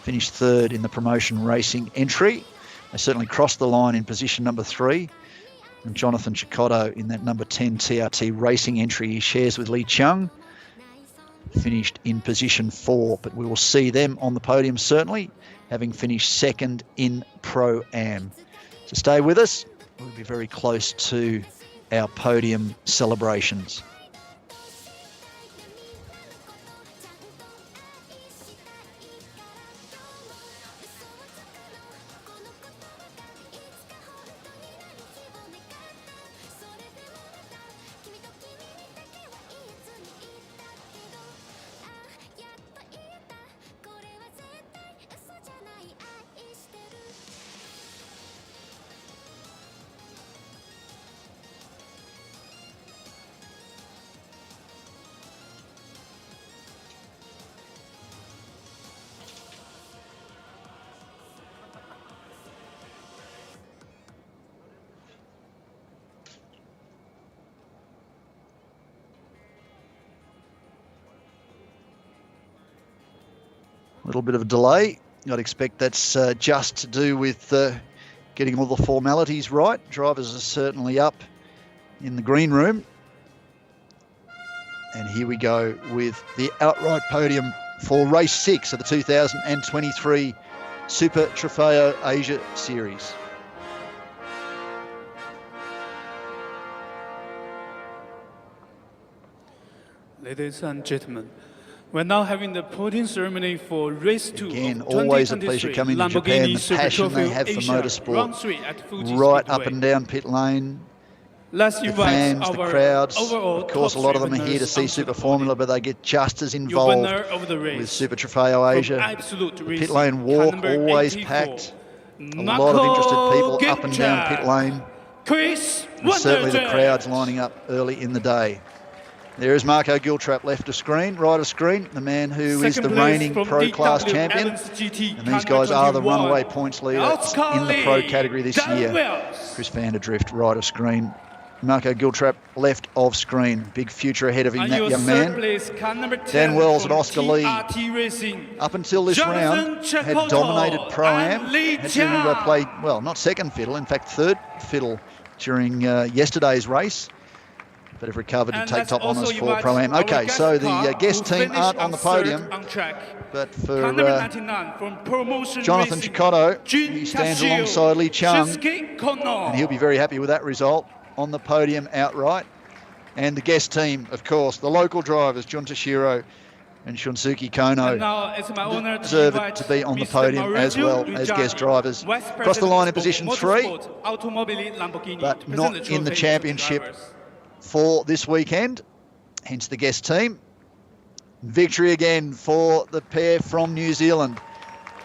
Speaker 1: Finished third in the promotion racing entry. They certainly crossed the line in position number 3. And Jonathan Chicotto in that number 10 TRT racing entry he shares with Lee Chung, finished in position 4. But we will see them on the podium certainly, having finished second in Pro-Am. So stay with us. We'll be very close to our podium celebrations. A little bit of a delay. I'd expect that's just to do with getting all the formalities right. Drivers are certainly up in the green room. And here we go with the outright podium for race 6 of the 2023 Super Trofeo Asia Series.
Speaker 2: Ladies and gentlemen, we're now having the podium ceremony for race 2
Speaker 1: Again,
Speaker 2: of
Speaker 1: always a pleasure coming to Japan. The
Speaker 2: Super
Speaker 1: passion they
Speaker 2: Trofeo
Speaker 1: have for
Speaker 2: Asia,
Speaker 1: motorsport,
Speaker 2: at Fuji
Speaker 1: right
Speaker 2: Speedway.
Speaker 1: up and down pit lane.
Speaker 2: Let's
Speaker 1: The
Speaker 2: invite
Speaker 1: fans, the
Speaker 2: our
Speaker 1: crowds.
Speaker 2: overall
Speaker 1: Of course, a
Speaker 2: top
Speaker 1: lot of them
Speaker 2: three
Speaker 1: are here to
Speaker 2: winners
Speaker 1: see
Speaker 2: onto
Speaker 1: Super
Speaker 2: the
Speaker 1: Formula,
Speaker 2: podium.
Speaker 1: but they get just as
Speaker 2: Your
Speaker 1: involved
Speaker 2: winner of the race
Speaker 1: with Super Trofeo
Speaker 2: from
Speaker 1: Asia.
Speaker 2: Absolute
Speaker 1: The
Speaker 2: Racing,
Speaker 1: pit lane
Speaker 2: car
Speaker 1: walk
Speaker 2: number
Speaker 1: always
Speaker 2: 84,
Speaker 1: packed. A lot of interested people up and down pit lane.
Speaker 2: Chris
Speaker 1: And certainly the
Speaker 2: Vanderdrift.
Speaker 1: crowds lining up early in the day. There is Marco Giltrap left of screen, right of screen, the man who is the reigning Pro Class champion. And these guys are the runaway points leaders in the Pro category this year. Chris Vanderdrift, right of screen. Marco Giltrap, left of screen. Big future ahead of him, that young man. Dan Wells and Oscar Lee, up until this round, had dominated Pro-Am. Had to play, well, not second fiddle, in fact, third fiddle during yesterday's race. But have recovered to take top honours for Pro-Am. Okay, so the guest team aren't on the podium, but for Jonathan Chicotto, he stands alongside Lee Chung, and he'll be very happy with that result on the podium outright. And the guest team, of course, the local drivers, Jun Toshiro and Shunsuke Kono, deserve it to be on the podium as well as guest drivers. Across the line in position 3, but not in the championship for this weekend, hence the guest team. Victory again for the pair from New Zealand.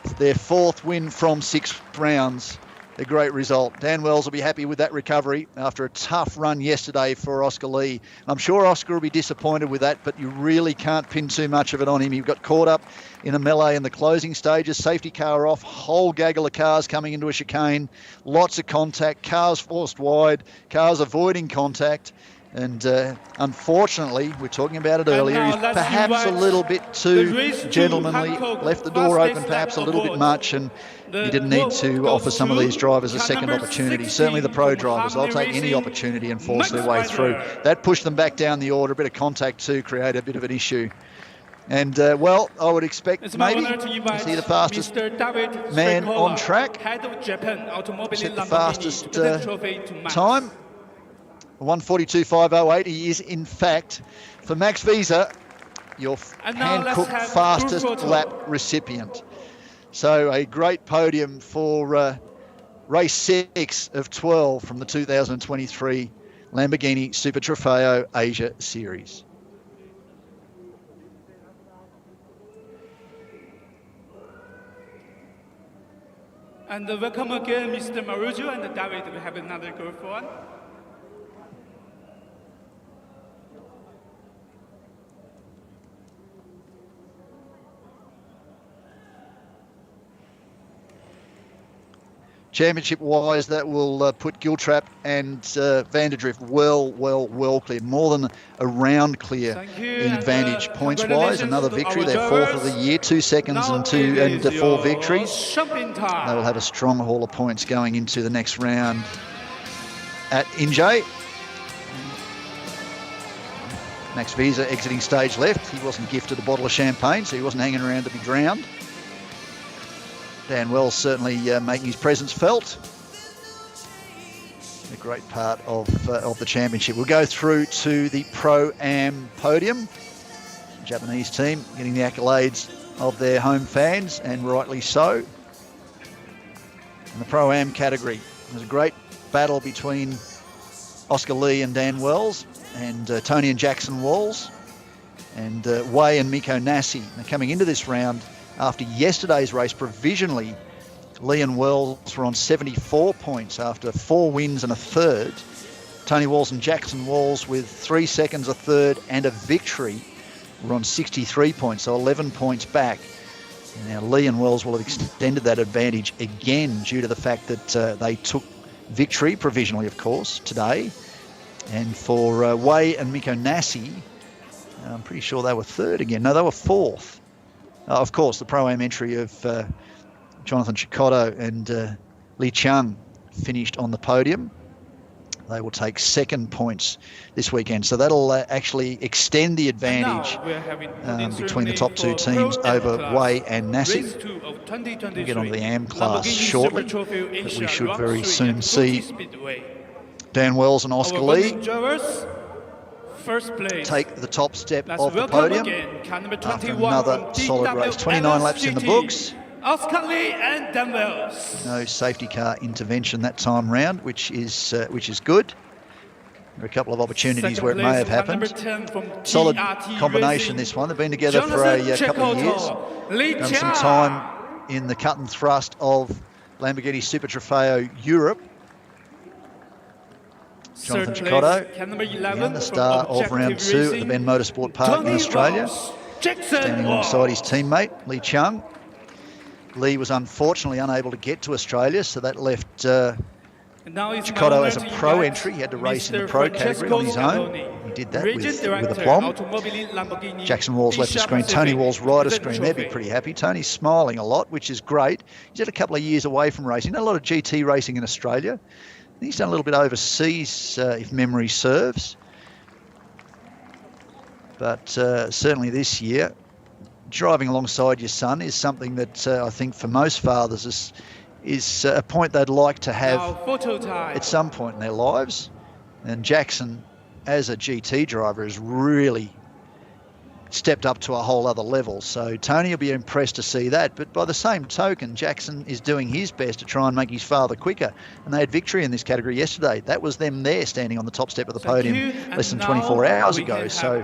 Speaker 1: It's their 4th win from 6 rounds. A great result. Dan Wells will be happy with that recovery after a tough run yesterday for Oscar Lee. I'm sure Oscar will be disappointed with that, but you really can't pin too much of it on him. He got caught up in a melee in the closing stages. Safety car off, whole gaggle of cars coming into a chicane, lots of contact, cars forced wide, cars avoiding contact. And unfortunately, we're talking about it earlier, he's perhaps a little bit too gentlemanly, left the door open perhaps a little bit much, and he didn't need to offer some of these drivers a second opportunity. Certainly the pro drivers, they'll take any opportunity and force their way through. That pushed them back down the order. A bit of contact too created a bit of an issue. And, well, I would expect maybe to see the fastest man on track set the fastest time. 1:42.508. He is, in fact, for Max Visa, your hand-cooked fastest lap recipient. So a great podium for race 6 of 12 from the 2023 Lamborghini Super Trofeo Asia Series.
Speaker 2: And welcome again, Mr. Marujo and David. We have another group one.
Speaker 1: Championship-wise, that will put Giltrap and Vanderdrift well clear, more than a round clear in advantage points-wise. Another victory, their 4th of the year, 2 seconds and 4 victories. They will have a strong haul of points going into the next round at Injay. Max Visa exiting stage left. He wasn't gifted a bottle of champagne, so he wasn't hanging around to be drowned. Dan Wells certainly making his presence felt. A great part of the championship. We'll go through to the Pro-Am podium. The Japanese team getting the accolades of their home fans, and rightly so. In the Pro-Am category, there's a great battle between Oscar Lee and Dan Wells, and Tony and Jackson Walls, and Wei and Miko Nasi. They're coming into this round after yesterday's race. Provisionally, Lee and Wells were on 74 points after 4 wins and a third. Tony Walls and Jackson Walls, with 3 seconds, a third and a victory, were on 63 points, so 11 points back. Now Lee and Wells will have extended that advantage again due to the fact that they took victory, provisionally of course, today. And for Wei and Miko Nasi, I'm pretty sure they were third again. No, they were fourth. Of course, the Pro-Am entry of Jonathan Chikotto and Li Chung finished on the podium. They will take second points this weekend. So that'll actually extend the advantage between the top 2 teams over Wei and Nasi. We'll get onto the AM class shortly, but we should very soon see Dan Wells and Oscar Lee take the top step off the podium after another solid race. 29 laps in the books.
Speaker 2: Oscar Lee and Dan Wells.
Speaker 1: No safety car intervention that time round, which is good. There are a couple of opportunities where it may have happened. Solid combination, this one. They've been together for a couple of years. Done some time in the cut and thrust of Lamborghini Super Trofeo Europe. Jonathan Chikotto, again, the star of round 2 at the Ben Motorsport Park in Australia, standing alongside his teammate Li Chung. Lee was unfortunately unable to get to Australia, so that left Chikotto as a pro entry. He had to race in the pro category on his own. He did that with aplomb. Jackson Walls left the screen. Tony Walls right of screen. They'd be pretty happy. Tony's smiling a lot, which is great. He's had a couple of years away from racing. Done a lot of GT racing in Australia. He's done a little bit overseas, if memory serves. But certainly this year, driving alongside your son is something that I think for most fathers is a point they'd like to have at some point in their lives. And Jackson, as a GT driver, has really stepped up to a whole other level. So Tony will be impressed to see that. But by the same token, Jackson is doing his best to try and make his father quicker. And they had victory in this category yesterday. That was them there standing on the top step of the podium less than 24 hours ago. So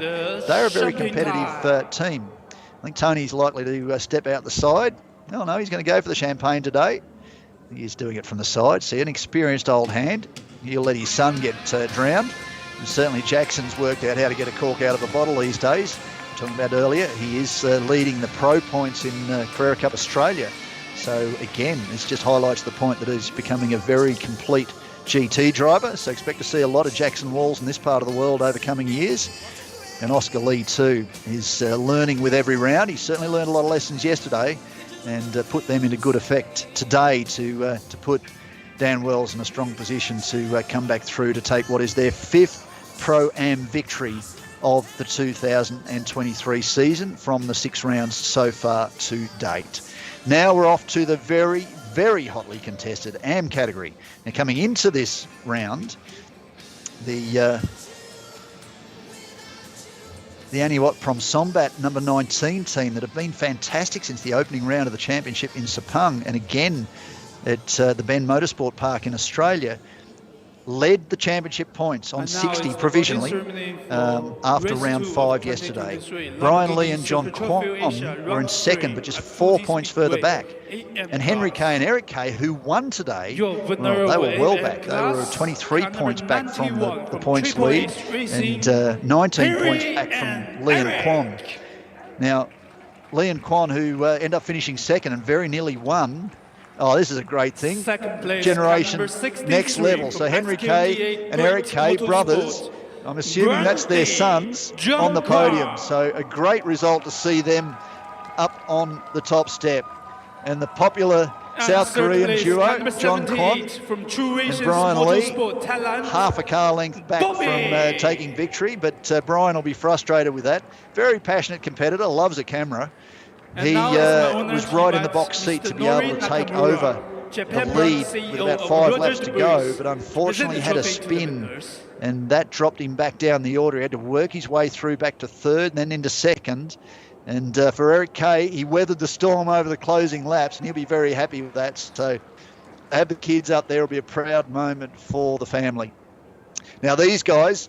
Speaker 1: they're a very competitive team. I think Tony's likely to step out the side. Oh no, he's going to go for the champagne today. He's doing it from the side. See, an experienced old hand. He'll let his son get drowned. And certainly Jackson's worked out how to get a cork out of a bottle these days. Talking about earlier, he is leading the pro points in Carrera Cup Australia. So again, this just highlights the point that he's becoming a very complete GT driver, so expect to see a lot of Jackson Walls in this part of the world over coming years. And Oscar Lee too is learning with every round. He certainly learned a lot of lessons yesterday and put them into good effect today to put Dan Wells in a strong position to come back through to take what is their 5th Pro-Am victory of the 2023 season from the 6 rounds so far to date. Now we're off to the very, very hotly contested AM category. Now coming into this round, the Aniwat Promsombat number 19 team that have been fantastic since the opening round of the championship in Sepang and again at the Ben Motorsport Park in Australia, led the championship points on 60 provisionally after round 5 yesterday. Brian Lee and John Kwon were in second, but just 4 points further back. And Henry Kay and Eric Kay, who won today, well, they were well back. They were 23 points back from the points lead and 19 points back from Lee and Kwon. Now, Lee and Kwon, who ended up finishing second and very nearly won. Oh, this is a great thing. Generation next level. So Henry Kay and Eric Kay, brothers, I'm assuming that's their sons on the podium. So a great result to see them up on the top step. And the popular South Korean duo, John Kwon and Brian Lee, half a car length back from taking victory, but Brian will be frustrated with that. Very passionate competitor, loves a camera. He was right in the box seat to be able to take over the lead with about 5 laps to go, but unfortunately had a spin and that dropped him back down the order. He had to work his way through back to third and then into second. And for Eric Kay, he weathered the storm over the closing laps and he'll be very happy with that. So have the kids up there, will be a proud moment for the family. Now these guys,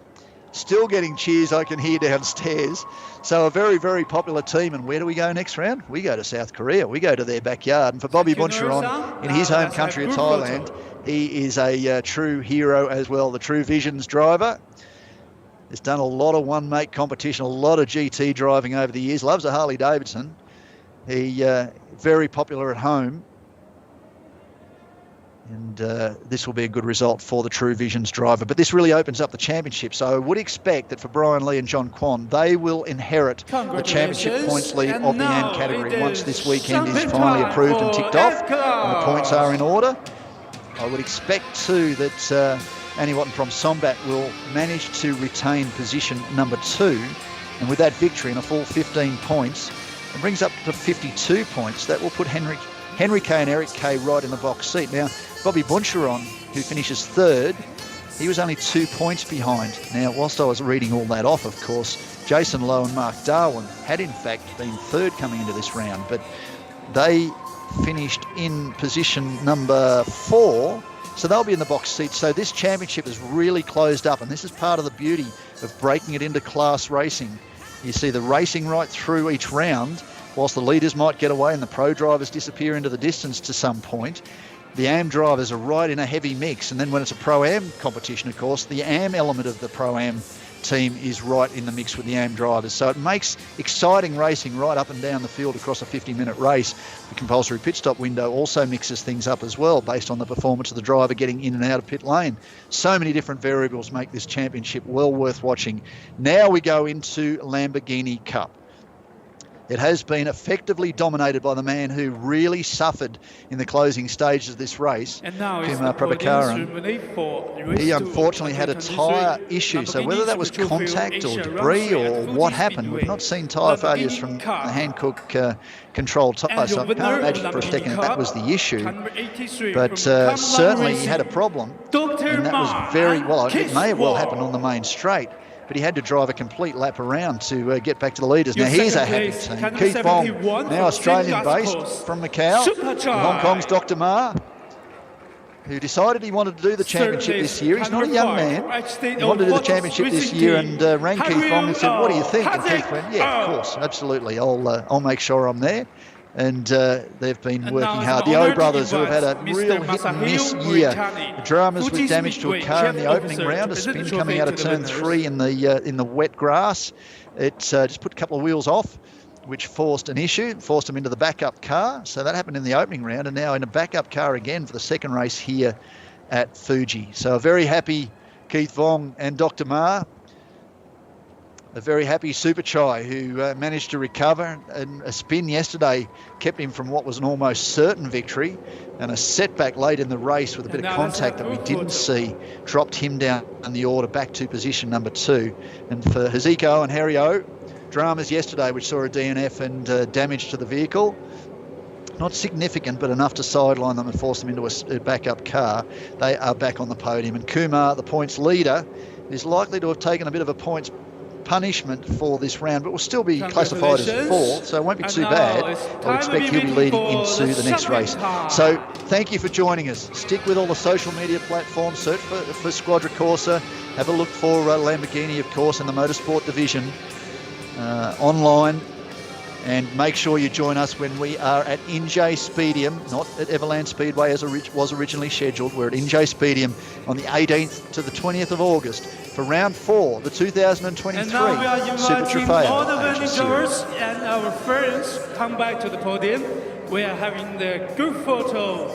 Speaker 1: still getting cheers I can hear downstairs. So a very, very popular team. And where do we go next round? We go to South Korea. We go to their backyard. And for Bobby Buncheron, in his home country of Thailand, he is a true hero as well, the True Visions driver. Has done a lot of one-make competition, a lot of GT driving over the years. Loves a Harley Davidson. He very popular at home. And this will be a good result for the True Visions driver. But this really opens up the championship. So I would expect that for Brian Lee and John Kwon, they will inherit the championship points lead of the AM category once this weekend is finally approved and ticked off and the points are in order. I would expect too that Aniwat Promsombat will manage to retain position number 2. And with that victory and a full 15 points, it brings up to 52 points. That will put Henry Kay and Eric Kay right in the box seat. Now, Bobby Buncheron, who finishes 3rd, he was only 2 points behind. Now, whilst I was reading all that off, of course, Jason Lowe and Mark Darwin had in fact been 3rd coming into this round, but they finished in position number 4, so they'll be in the box seat. So this championship is really closed up, and this is part of the beauty of breaking it into class racing. You see the racing right through each round, whilst the leaders might get away and the pro drivers disappear into the distance to some point. The AM drivers are right in a heavy mix, and then when it's a Pro-Am competition, of course, the AM element of the Pro-Am team is right in the mix with the AM drivers. So it makes exciting racing right up and down the field across a 50-minute race. The compulsory pit stop window also mixes things up as well based on the performance of the driver getting in and out of pit lane. So many different variables make this championship well worth watching. Now we go into Lamborghini Cup. It has been effectively dominated by the man who really suffered in the closing stages of this race, Kim Prabhakaran. He unfortunately had a tyre issue, so whether that was contact or debris or what happened, we've not seen tyre failures from the Hankook controlled tyre, so I can't imagine for a second that was the issue. But certainly he had a problem, and that was very, well, it may have well happened on the main straight. But he had to drive a complete lap around to get back to the leaders. Now here's a happy team. Keith Bong, now Australian-based from Macau. Hong Kong's Dr. Ma, who decided he wanted to do the championship this year. He's not a young man. He wanted to do the championship this year and rang Keith Bong and said, "What do you think?" And Keith went, "Yeah, of course, absolutely. I'll make sure I'm there." And they've been working hard. The O brothers, who have had a real hit and miss year. The dramas with damage to a car in the opening round, a spin coming out of turn 3 in the wet grass. It just put a couple of wheels off, which forced an issue, forced them into the backup car. So that happened in the opening round, and now in a backup car again for the second race here at Fuji. So a very happy Keith Vong and Dr. Ma. A very happy Super Chai, who managed to recover, and a spin yesterday kept him from what was an almost certain victory, and a setback late in the race with a bit of contact that we didn't see dropped him down in the order back to position number 2. And for Haziko and Herio, dramas yesterday which saw a DNF and damage to the vehicle. Not significant, but enough to sideline them and force them into a backup car. They are back on the podium, and Kumar, the points leader, is likely to have taken a bit of a points punishment for this round, but will still be classified as 4th, so it won't be too bad. I expect he'll be leading into the next race. So thank you for joining us. Stick with all the social media platforms, search for Squadra Corsa, have a look for Lamborghini, of course, in the motorsport division online, and make sure you join us when we are at NJ Speedium, not at Everland Speedway as was originally scheduled. We're at NJ Speedium on the 18th to the 20th of August for round 4, the 2023
Speaker 2: and now we are inviting
Speaker 1: Trofeo
Speaker 2: all the managers and our friends come back to the podium. We are having the group photo